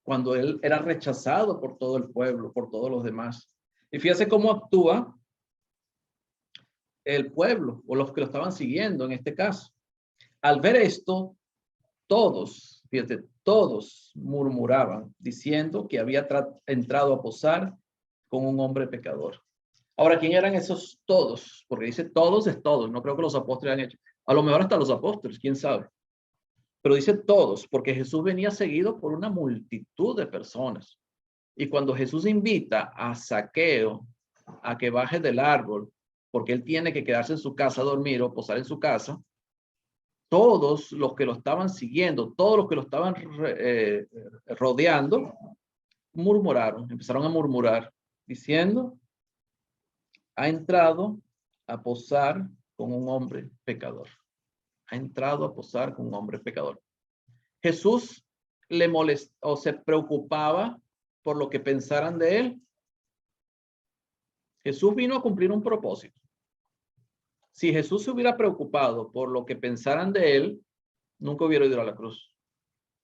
cuando él era rechazado por todo el pueblo, por todos los demás. Y fíjese cómo actúa el pueblo o los que lo estaban siguiendo en este caso. Al ver esto, todos, fíjate, todos murmuraban diciendo que había entrado a posar con un hombre pecador. Ahora, ¿quién eran esos todos? Porque dice todos es todos. No creo que los apóstoles han hecho. A lo mejor hasta los apóstoles, quién sabe. Pero dice todos, porque Jesús venía seguido por una multitud de personas. Y cuando Jesús invita a Zaqueo a que baje del árbol, porque él tiene que quedarse en su casa a dormir o posar en su casa, todos los que lo estaban siguiendo, todos los que lo estaban rodeando, murmuraron, empezaron a murmurar, diciendo, ha entrado a posar con un hombre pecador. Ha entrado a posar con un hombre pecador. Jesús le molestó o se preocupaba por lo que pensaran de él. Jesús vino a cumplir un propósito. Si Jesús se hubiera preocupado por lo que pensaran de él, nunca hubiera ido a la cruz.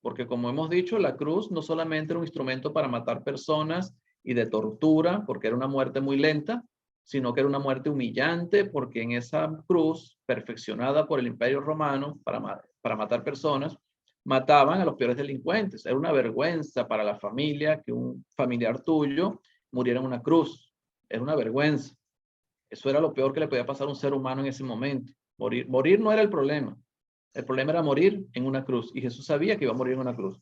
Porque como hemos dicho, la cruz no solamente era un instrumento para matar personas y de tortura, porque era una muerte muy lenta, sino que era una muerte humillante, porque en esa cruz, perfeccionada por el Imperio Romano para matar personas, mataban a los peores delincuentes. Era una vergüenza para la familia que un familiar tuyo muriera en una cruz. Era una vergüenza. Eso era lo peor que le podía pasar a un ser humano en ese momento. Morir no era el problema. El problema era morir en una cruz. Y Jesús sabía que iba a morir en una cruz.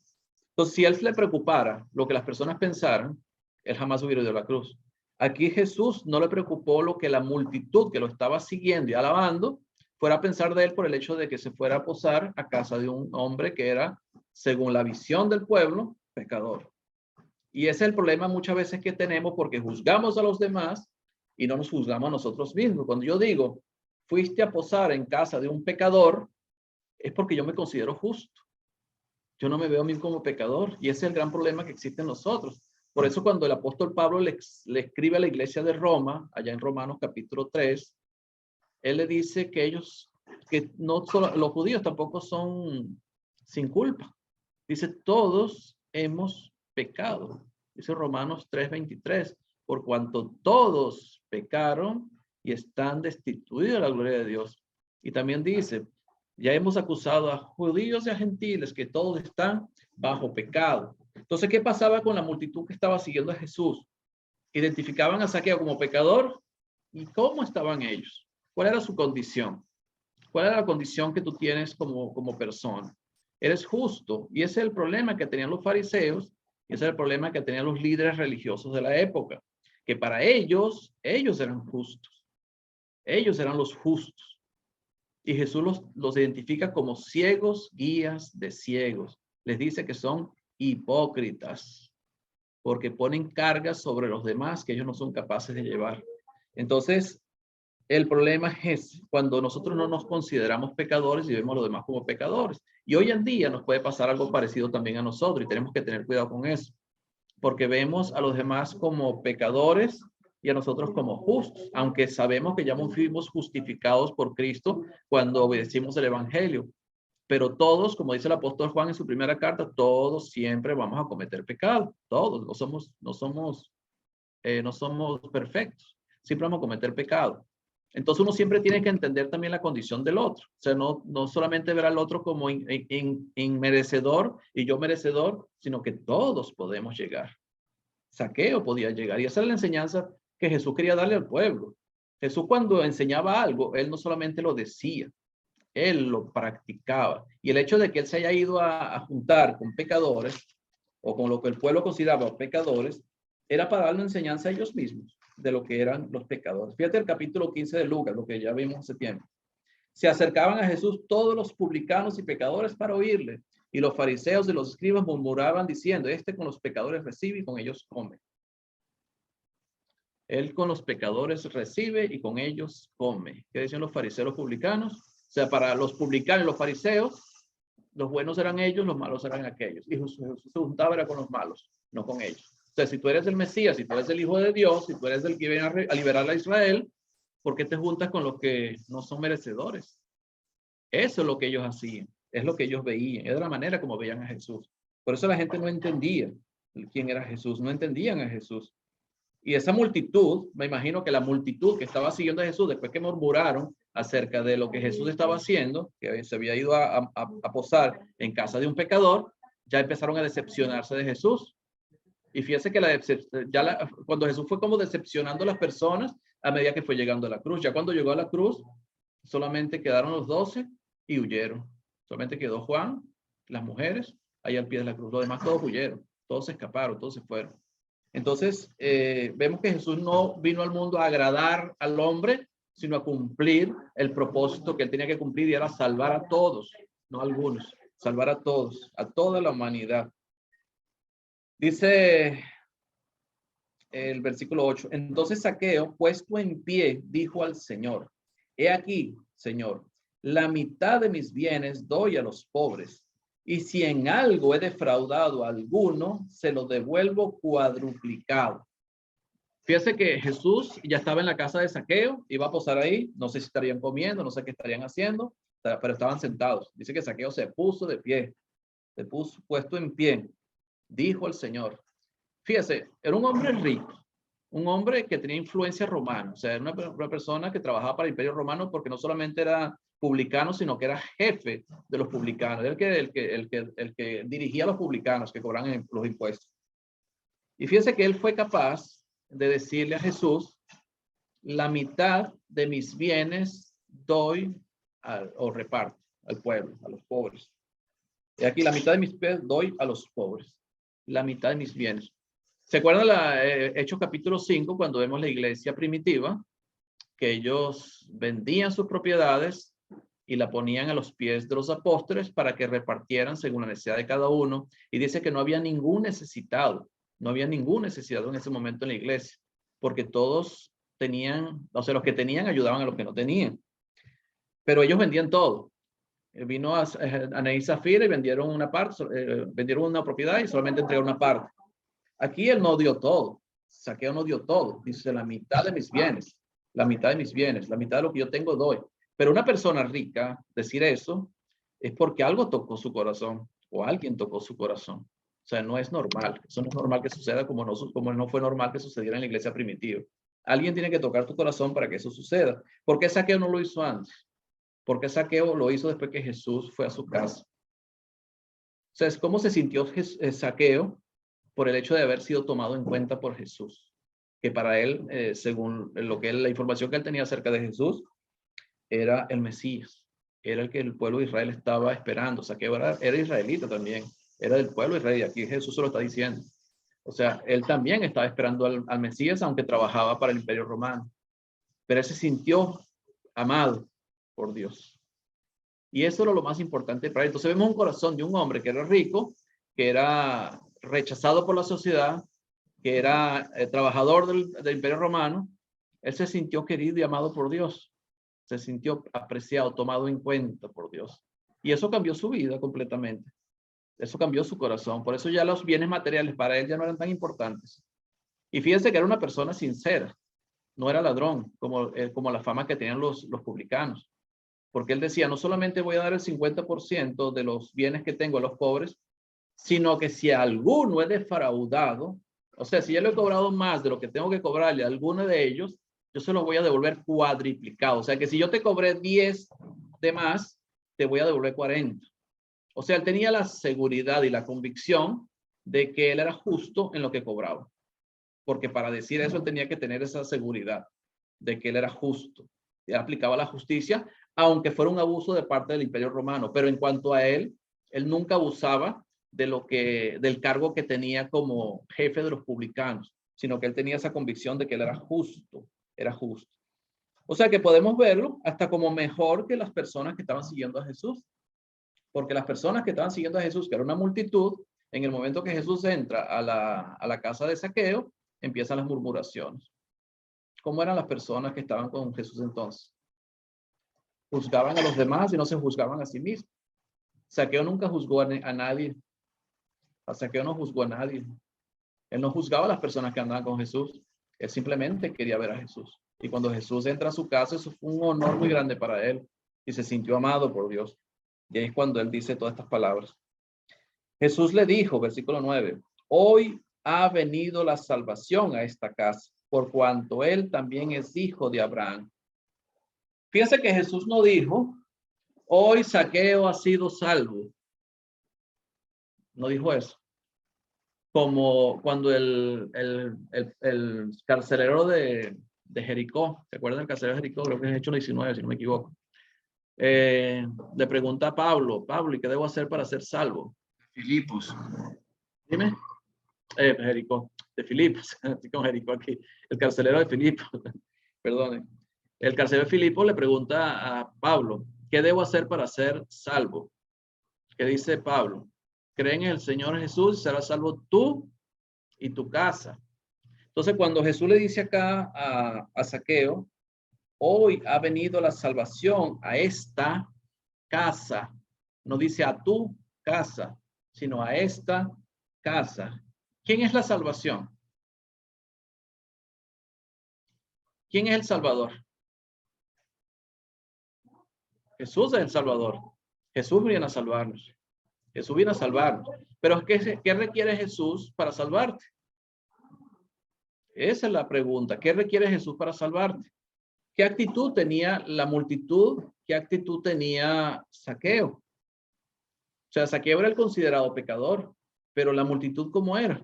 Entonces, si a él le preocupara lo que las personas pensaran, él jamás hubiera ido a la cruz. Aquí Jesús no le preocupó lo que la multitud que lo estaba siguiendo y alabando fuera a pensar de él por el hecho de que se fuera a posar a casa de un hombre que era, según la visión del pueblo, pecador. Y ese es el problema muchas veces que tenemos porque juzgamos a los demás y no nos juzgamos a nosotros mismos. Cuando yo digo, fuiste a posar en casa de un pecador, es porque yo me considero justo. Yo no me veo a mí como pecador y ese es el gran problema que existe en nosotros. Por eso cuando el apóstol Pablo le escribe a la iglesia de Roma, allá en Romanos capítulo 3, él le dice que ellos, que no solo los judíos tampoco son sin culpa. Dice, todos hemos pecado. Dice Romanos 3:23, por cuanto todos pecaron y están destituidos de la gloria de Dios. Y también dice, ya hemos acusado a judíos y a gentiles que todos están bajo pecado. Entonces, ¿qué pasaba con la multitud que estaba siguiendo a Jesús? Identificaban a Zaqueo como pecador. ¿Y cómo estaban ellos? ¿Cuál era su condición? ¿Cuál era la condición que tú tienes como persona? Eres justo. Y ese es el problema que tenían los fariseos y ese es el problema que tenían los líderes religiosos de la época. Que para ellos eran justos. Ellos eran los justos. Y Jesús los identifica como ciegos, guías de ciegos. Les dice que son hipócritas porque ponen cargas sobre los demás que ellos no son capaces de llevar. Entonces, el problema es cuando nosotros no nos consideramos pecadores y vemos a los demás como pecadores. Y hoy en día nos puede pasar algo parecido también a nosotros y tenemos que tener cuidado con eso, porque vemos a los demás como pecadores y a nosotros como justos, aunque sabemos que ya fuimos justificados por Cristo cuando obedecimos el Evangelio. Pero todos, como dice el apóstol Juan en su primera carta, todos siempre vamos a cometer pecado. Todos, no somos perfectos. Siempre vamos a cometer pecado. Entonces uno siempre tiene que entender también la condición del otro. O sea, no solamente ver al otro como inmerecedor y yo merecedor, sino que todos podemos llegar. Zaqueo podía llegar. Y esa es la enseñanza que Jesús quería darle al pueblo. Jesús cuando enseñaba algo, él no solamente lo decía, él lo practicaba. Y el hecho de que él se haya ido a juntar con pecadores o con lo que el pueblo consideraba pecadores, era para darle enseñanza a ellos mismos de lo que eran los pecadores. Fíjate el capítulo 15 de Lucas, lo que ya vimos hace tiempo. Se acercaban a Jesús todos los publicanos y pecadores para oírle. Y los fariseos y los escribas murmuraban diciendo, este con los pecadores recibe y con ellos come. Él con los pecadores recibe y con ellos come. ¿Qué decían los fariseos, los publicanos? O sea, para los publicanos y los fariseos, los buenos eran ellos, los malos eran aquellos. Y Jesús se juntaba era con los malos, no con ellos. O sea, si tú eres el Mesías, si tú eres el Hijo de Dios, si tú eres el que viene a liberar a Israel, ¿por qué te juntas con los que no son merecedores? Eso es lo que ellos hacían, es lo que ellos veían, es de la manera como veían a Jesús. Por eso la gente no entendía quién era Jesús, no entendían a Jesús. Y esa multitud, me imagino que la multitud que estaba siguiendo a Jesús, después que murmuraron acerca de lo que Jesús estaba haciendo, que se había ido a posar en casa de un pecador, ya empezaron a decepcionarse de Jesús. Y fíjese que cuando Jesús fue como decepcionando a las personas a medida que fue llegando a la cruz. Ya cuando llegó a la cruz, solamente quedaron los 12 y huyeron. Solamente quedó Juan, las mujeres, ahí al pie de la cruz. Los demás todos huyeron, todos se escaparon, todos se fueron. Entonces, vemos que Jesús no vino al mundo a agradar al hombre, sino a cumplir el propósito que él tenía que cumplir, y era salvar a todos, no a algunos, salvar a todos, a toda la humanidad. Dice el versículo 8, entonces Zaqueo, puesto en pie, dijo al Señor, he aquí, Señor, la mitad de mis bienes doy a los pobres. Y si en algo he defraudado a alguno, se lo devuelvo cuadruplicado. Fíjese que Jesús ya estaba en la casa de Zaqueo, iba a posar ahí, no sé si estarían comiendo, no sé qué estarían haciendo, pero estaban sentados. Dice que Zaqueo se puso de pie, se puso puesto en pie, dijo el Señor. Fíjese, era un hombre rico, un hombre que tenía influencia romana, o sea, era una persona que trabajaba para el Imperio Romano, porque no solamente era publicano, sino que era jefe de los publicanos, el que dirigía a los publicanos que cobran los impuestos. Y fíjese que él fue capaz de decirle a Jesús, la mitad de mis bienes doy o reparto al pueblo, a los pobres. Y aquí la mitad de mis bienes doy a los pobres, la mitad de mis bienes. ¿Se acuerdan Hechos capítulo 5, cuando vemos la iglesia primitiva, que ellos vendían sus propiedades y la ponían a los pies de los apóstoles para que repartieran según la necesidad de cada uno? Y dice que no había ningún necesitado, no había ningún necesitado en ese momento en la iglesia, porque todos tenían, o sea, los que tenían ayudaban a los que no tenían. Pero ellos vendían todo. Vino a Anaí y Zafira y vendieron una parte, vendieron una propiedad y solamente entregaron una parte. Aquí él no dio todo. Zaqueo no dio todo. Dice, la mitad de mis bienes, la mitad de mis bienes, la mitad de lo que yo tengo doy. Pero una persona rica decir eso es porque algo tocó su corazón o alguien tocó su corazón. O sea, no es normal. Eso no es normal que suceda como no fue normal que sucediera en la iglesia primitiva. Alguien tiene que tocar tu corazón para que eso suceda. ¿Por qué Zaqueo no lo hizo antes? ¿Por qué Zaqueo lo hizo después que Jesús fue a su casa? O sea, ¿cómo se sintió Zaqueo por el hecho de haber sido tomado en cuenta por Jesús? Que para él, según la información que él tenía acerca de Jesús, era el Mesías, era el que el pueblo de Israel estaba esperando. Zaqueo era israelita también, era del pueblo de Israel, y aquí Jesús se lo está diciendo. O sea, él también estaba esperando al Mesías, aunque trabajaba para el Imperio Romano. Pero él se sintió amado por Dios. Y eso era lo más importante para él. Entonces vemos un corazón de un hombre que era rico, que era rechazado por la sociedad, que era trabajador del Imperio Romano. Él se sintió querido y amado por Dios. Se sintió apreciado, tomado en cuenta por Dios. Y eso cambió su vida completamente. Eso cambió su corazón. Por eso ya los bienes materiales para él ya no eran tan importantes. Y fíjense que era una persona sincera. No era ladrón, como la fama que tenían los publicanos. Porque él decía, no solamente voy a dar el 50% de los bienes que tengo a los pobres, sino que si alguno he defraudado, o sea, si yo le he cobrado más de lo que tengo que cobrarle a alguno de ellos, yo se los voy a devolver cuadriplicado. O sea, que si yo te cobré 10 de más, te voy a devolver 40. O sea, él tenía la seguridad y la convicción de que él era justo en lo que cobraba. Porque para decir eso, él tenía que tener esa seguridad de que él era justo. Él aplicaba la justicia, aunque fuera un abuso de parte del Imperio Romano. Pero en cuanto a él nunca abusaba del cargo que tenía como jefe de los publicanos, sino que él tenía esa convicción de que él era justo, O sea que podemos verlo hasta como mejor que las personas que estaban siguiendo a Jesús. Porque las personas que estaban siguiendo a Jesús, que era una multitud, en el momento que Jesús entra a la casa de Zaqueo, empiezan las murmuraciones. ¿Cómo eran las personas que estaban con Jesús entonces? Juzgaban a los demás y no se juzgaban a sí mismos. Zaqueo nunca juzgó a nadie. Zaqueo no juzgó a nadie. Él no juzgaba a las personas que andaban con Jesús. Él simplemente quería ver a Jesús. Y cuando Jesús entra a su casa, eso fue un honor muy grande para él. Y se sintió amado por Dios. Y ahí es cuando él dice todas estas palabras. Jesús le dijo, versículo 9, hoy ha venido la salvación a esta casa, por cuanto él también es hijo de Abraham. Fíjense que Jesús no dijo, hoy Zaqueo ha sido salvo. No dijo eso. Como cuando el carcelero de Jericó, ¿se acuerdan del carcelero de Jericó? Creo que es Hechos 19, si no me equivoco. Le pregunta a Pablo, ¿y qué debo hacer para ser salvo? Filipos. Dime. Jericó, de Filipos, estoy con Jericó aquí. El carcelero de Filipos, perdone. El carcelero de Filipos le pregunta a Pablo, ¿qué debo hacer para ser salvo? ¿Qué dice Pablo? Creen en el Señor Jesús y serás salvo tú y tu casa. Entonces, cuando Jesús le dice acá a Zaqueo, hoy ha venido la salvación a esta casa, no dice a tu casa, sino a esta casa. ¿Quién es la salvación? ¿Quién es el Salvador? Jesús es el Salvador. Jesús viene a salvarnos. Jesús viene a salvarnos. Pero ¿qué requiere Jesús para salvarte? Esa es la pregunta. ¿Qué requiere Jesús para salvarte? ¿Qué actitud tenía la multitud? ¿Qué actitud tenía Zaqueo? O sea, Zaqueo era el considerado pecador, pero la multitud, ¿cómo era?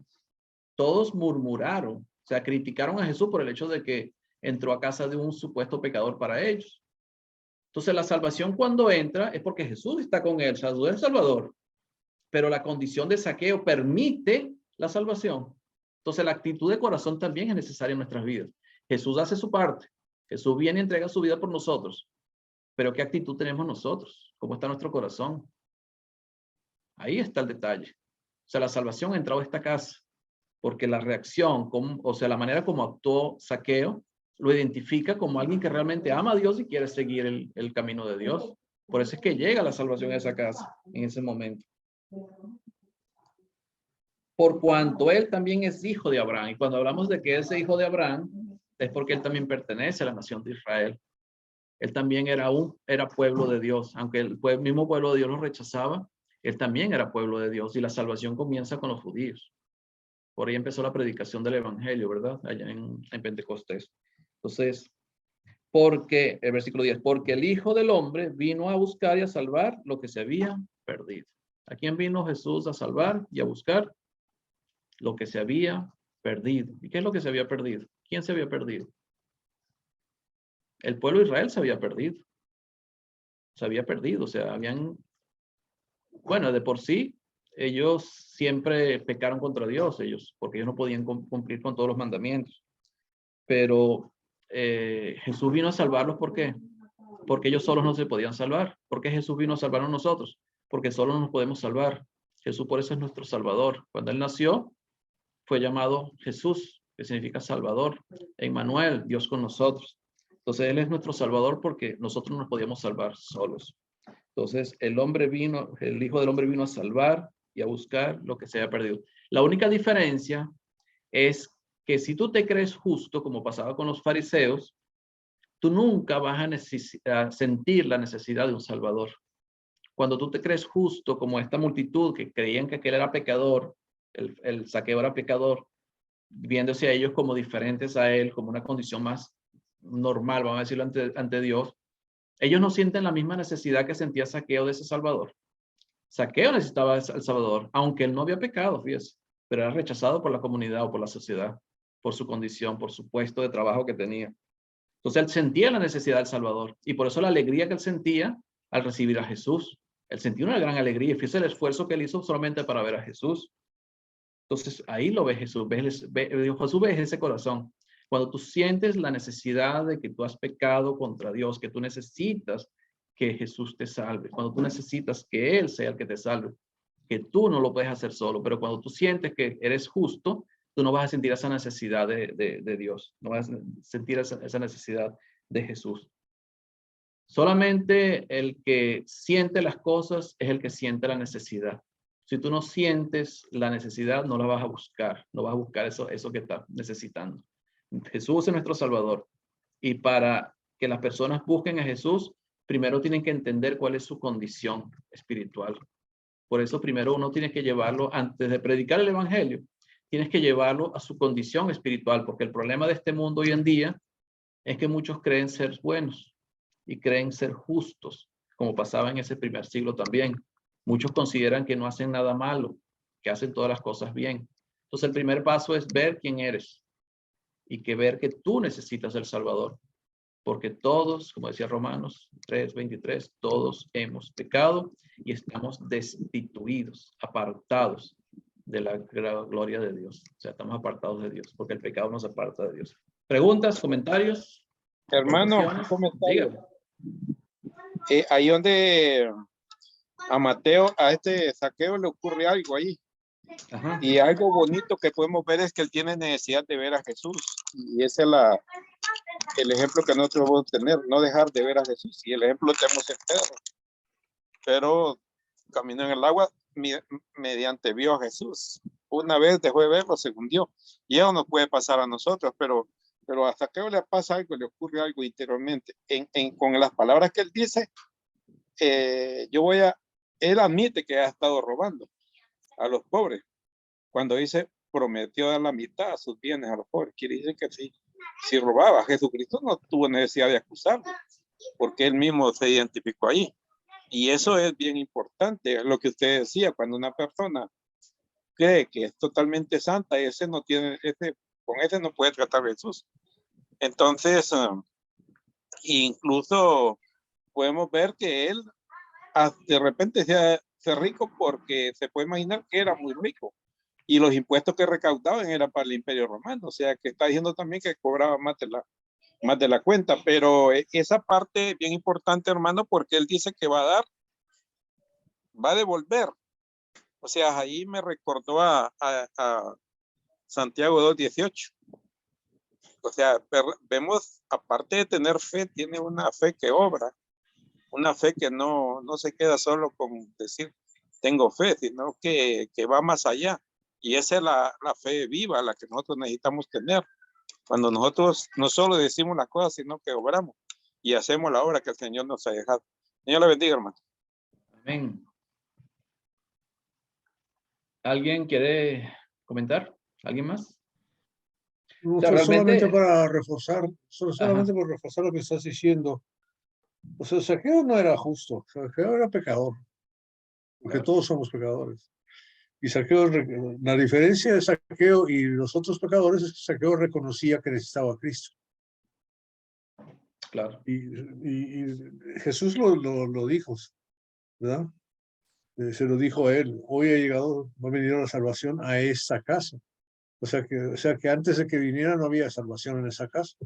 Todos murmuraron, o sea, criticaron a Jesús por el hecho de que entró a casa de un supuesto pecador para ellos. Entonces, la salvación cuando entra es porque Jesús está con él, Jesús es el Salvador, pero la condición de Zaqueo permite la salvación. Entonces, la actitud de corazón también es necesaria en nuestras vidas. Jesús hace su parte. Jesús viene y entrega su vida por nosotros. Pero ¿qué actitud tenemos nosotros? ¿Cómo está nuestro corazón? Ahí está el detalle. O sea, la salvación ha entrado a esta casa porque la reacción, o sea, la manera como actuó Zaqueo, lo identifica como alguien que realmente ama a Dios y quiere seguir el camino de Dios. Por eso es que llega la salvación a esa casa en ese momento. Por cuanto él también es hijo de Abraham. Y cuando hablamos de que es hijo de Abraham, es porque él también pertenece a la nación de Israel. Él también era pueblo de Dios. Aunque el mismo pueblo de Dios lo rechazaba, él también era pueblo de Dios. Y la salvación comienza con los judíos. Por ahí empezó la predicación del evangelio, ¿verdad? Allá en Pentecostés. Entonces, porque, el versículo 10, porque el Hijo del Hombre vino a buscar y a salvar lo que se había perdido. ¿A quién vino Jesús a salvar y a buscar? Lo que se había perdido. ¿Y qué es lo que se había perdido? ¿Quién se había perdido? El pueblo de Israel se había perdido. Se había perdido, o sea, bueno, de por sí, ellos siempre pecaron contra Dios, porque ellos no podían cumplir con todos los mandamientos. Pero Jesús vino a salvarlos, ¿por qué? Porque ellos solos no se podían salvar. ¿Por qué Jesús vino a salvarnos nosotros? Porque solo no nos podemos salvar. Jesús por eso es nuestro Salvador. Cuando Él nació, fue llamado Jesús, que significa Salvador. Emmanuel, Dios con nosotros. Entonces, Él es nuestro Salvador porque nosotros no nos podíamos salvar solos. Entonces, el Hijo del Hombre vino a salvar y a buscar lo que se había perdido. La única diferencia es que si tú te crees justo, como pasaba con los fariseos, tú nunca vas a sentir la necesidad de un Salvador. Cuando tú te crees justo, como esta multitud que creían que aquel era pecador, el Zaqueo era pecador, viéndose a ellos como diferentes a él, como una condición más normal, vamos a decirlo ante Dios, ellos no sienten la misma necesidad que sentía Zaqueo de ese Salvador. Zaqueo necesitaba al Salvador, aunque él no había pecado, fíjese, pero era rechazado por la comunidad o por la sociedad, por su condición, por su puesto de trabajo que tenía. Entonces él sentía la necesidad del Salvador y por eso la alegría que él sentía al recibir a Jesús. Él sentía una gran alegría. Fíjese el esfuerzo que él hizo solamente para ver a Jesús. Entonces ahí lo ve Jesús. Jesús ve ese corazón. Cuando tú sientes la necesidad de que tú has pecado contra Dios, que tú necesitas que Jesús te salve, cuando tú necesitas que Él sea el que te salve, que tú no lo puedes hacer solo, pero cuando tú sientes que eres justo, tú no vas a sentir esa necesidad de Dios, no vas a sentir esa necesidad de Jesús. Solamente el que siente las cosas es el que siente la necesidad. Si tú no sientes la necesidad, no la vas a buscar, no vas a buscar eso que estás necesitando. Jesús es nuestro Salvador. Y para que las personas busquen a Jesús, primero tienen que entender cuál es su condición espiritual. Por eso primero uno tiene que llevarlo, antes de predicar el evangelio, tienes que llevarlo a su condición espiritual, porque el problema de este mundo hoy en día es que muchos creen ser buenos y creen ser justos, como pasaba en ese primer siglo también. Muchos consideran que no hacen nada malo, que hacen todas las cosas bien. Entonces el primer paso es ver quién eres y que ver que tú necesitas el Salvador. Porque todos, como decía Romanos 3:23, todos hemos pecado y estamos destituidos, apartados de la gloria de Dios. O sea, estamos apartados de Dios, porque el pecado nos aparta de Dios. ¿Preguntas, comentarios? Hermano, un comentario. Dígame. Ahí donde a Mateo, a este Zaqueo le ocurre algo ahí. Ajá. Y algo bonito que podemos ver es que él tiene necesidad de ver a Jesús. Y ese es el ejemplo que nosotros debemos tener, no dejar de ver a Jesús. Y el ejemplo tenemos en Pedro. Pero caminó en el agua mediante vio a Jesús. Una vez dejó de verlo, se hundió. Y eso nos puede pasar a nosotros, pero a Zaqueo le pasa algo, le ocurre algo interiormente. Con las palabras que él dice, él admite que ha estado robando a los pobres. Cuando dice, prometió dar la mitad a sus bienes a los pobres, quiere decir que si robaba, Jesucristo no tuvo necesidad de acusarlo, porque él mismo se identificó ahí. Y eso es bien importante, lo que usted decía, cuando una persona cree que es totalmente santa, con ese no puede tratar a Jesús. Entonces, incluso podemos ver que él de repente se hace rico porque se puede imaginar que era muy rico. Y los impuestos que recaudaban eran para el Imperio Romano. O sea, que está diciendo también que cobraba más de la cuenta. Pero esa parte es bien importante, hermano, porque él dice que va a dar, va a devolver. O sea, ahí me recordó a Santiago 2:18. O sea, vemos, aparte de tener fe, tiene una fe que obra. Una fe que no se queda solo con decir tengo fe, sino que va más allá. Y esa es la fe viva, la que nosotros necesitamos tener. Cuando nosotros no solo decimos las cosas, sino que obramos y hacemos la obra que el Señor nos ha dejado. Señor le bendiga, hermano. Amén. ¿Alguien quiere comentar? ¿Alguien más? No, O sea, realmente... solamente para reforzar, solamente por reforzar lo que estás diciendo. O sea, Zaqueo no era justo, Zaqueo era pecador, porque Claro. todos somos pecadores. Y Zaqueo, la diferencia de Zaqueo y los otros pecadores es que Zaqueo reconocía que necesitaba a Cristo. Claro. Y Jesús lo dijo, ¿verdad? Se lo dijo a él, hoy ha llegado, va a venir la salvación a esta casa. O sea que antes de que viniera no había salvación en esa casa,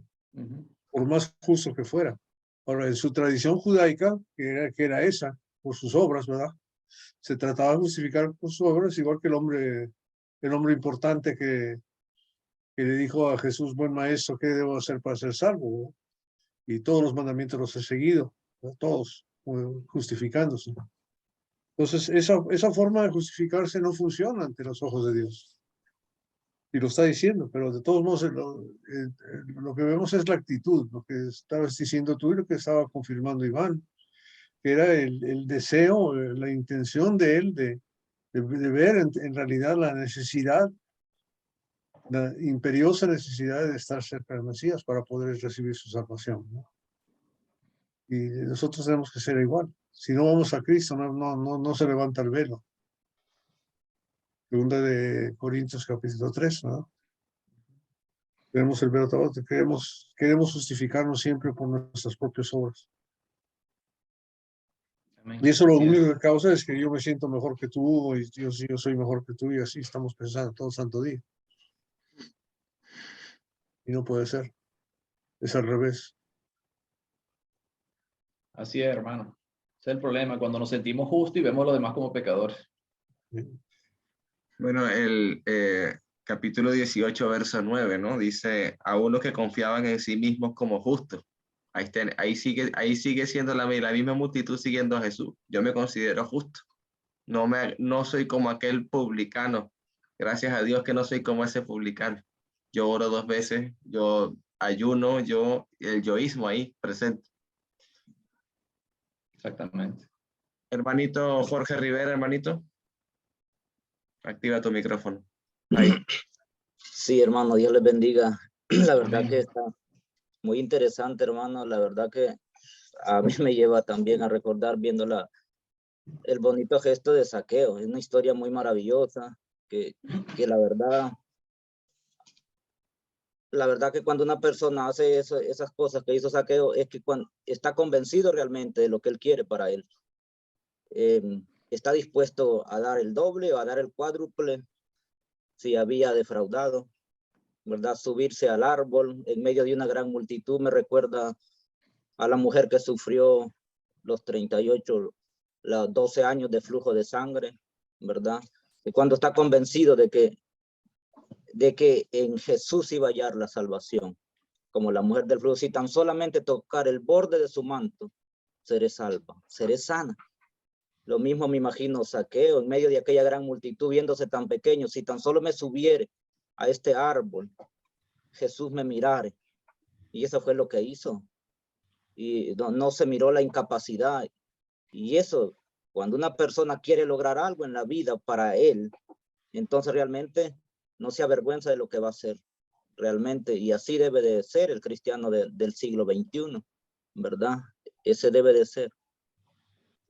por más justo que fuera. Ahora, en su tradición judaica, que era esa, por sus obras, ¿verdad? Se trataba de justificar por sus obras, igual que el hombre importante que le dijo a Jesús, buen maestro, ¿qué debo hacer para ser salvo? Y todos los mandamientos los he seguido, ¿no? Todos, justificándose. Entonces, esa forma de justificarse no funciona ante los ojos de Dios. Y lo está diciendo, pero de todos modos lo que vemos es la actitud, lo que estabas diciendo tú y lo que estaba confirmando Iván, que era el deseo, la intención de él de ver en realidad la necesidad, la imperiosa necesidad de estar cerca del Mesías para poder recibir su salvación, ¿no? Y nosotros tenemos que ser igual. Si no vamos a Cristo, no se levanta el velo. Segunda de Corintios capítulo 3, ¿no? Queremos el velo todo, queremos justificarnos siempre por nuestras propias obras. Amén. Y eso lo único que causa es que yo me siento mejor que tú, y yo soy mejor que tú, y así estamos pensando todo santo día. Y no puede ser. Es al revés. Así es, hermano. Ese es el problema, cuando nos sentimos justos y vemos a los demás como pecadores. Bueno, el capítulo 18, verso 9, ¿no? Dice, a unos que confiaban en sí mismos como justos. Ahí sigue siendo la misma multitud siguiendo a Jesús. Yo me considero justo. No soy como aquel publicano. Gracias a Dios que no soy como ese publicano. Yo oro 2 veces, yo ayuno, el yoísmo ahí presente. Exactamente. Hermanito Jorge Rivera, hermanito. Activa tu micrófono. Ahí. Sí, hermano, Dios les bendiga. La verdad Amén. que está muy interesante, hermano. La verdad que a mí me lleva también a recordar viendo el bonito gesto de Zaqueo. Es una historia muy maravillosa que la verdad que cuando una persona hace esas cosas que hizo Zaqueo es que cuando está convencido realmente de lo que él quiere para él. Está dispuesto a dar el doble o a dar el cuádruple si había defraudado, ¿verdad? Subirse al árbol en medio de una gran multitud me recuerda a la mujer que sufrió los 12 años de flujo de sangre, ¿verdad? Y cuando está convencido de que en Jesús iba a hallar la salvación, como la mujer del flujo, si tan solamente tocar el borde de su manto, seré salva, seré sana. Lo mismo me imagino Zaqueo en medio de aquella gran multitud viéndose tan pequeño, si tan solo me subiere a este árbol, Jesús me mirare. Y eso fue lo que hizo. Y no se miró la incapacidad. Y eso, cuando una persona quiere lograr algo en la vida para él, entonces realmente no se avergüenza de lo que va a hacer. Realmente, y así debe de ser el cristiano del siglo XXI, ¿verdad? Ese debe de ser.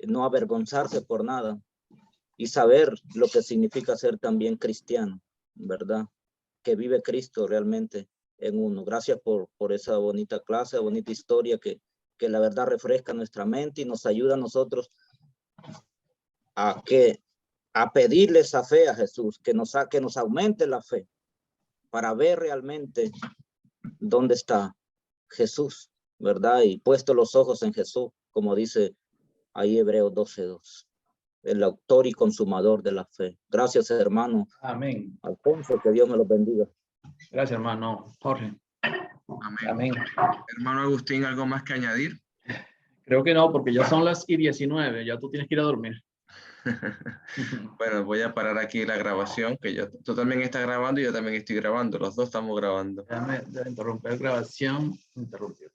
No avergonzarse por nada y saber lo que significa ser también cristiano, ¿verdad? Que vive Cristo realmente en uno. Gracias por esa bonita clase, bonita historia que la verdad refresca nuestra mente y nos ayuda a nosotros a pedirle esa fe a Jesús, que nos aumente la fe para ver realmente dónde está Jesús, ¿verdad? Y puesto los ojos en Jesús, como dice ahí Hebreos 12:2. El autor y consumador de la fe. Gracias, hermano. Amén. Alfonso, que Dios me los bendiga. Gracias, hermano Jorge. Amén. Amén. Hermano Agustín, ¿algo más que añadir? Creo que no, porque ya son las 19, ya tú tienes que ir a dormir. Bueno, voy a parar aquí la grabación, que tú también estás grabando y yo también estoy grabando, los dos estamos grabando. Déjame interrumpir grabación. Interrumpir.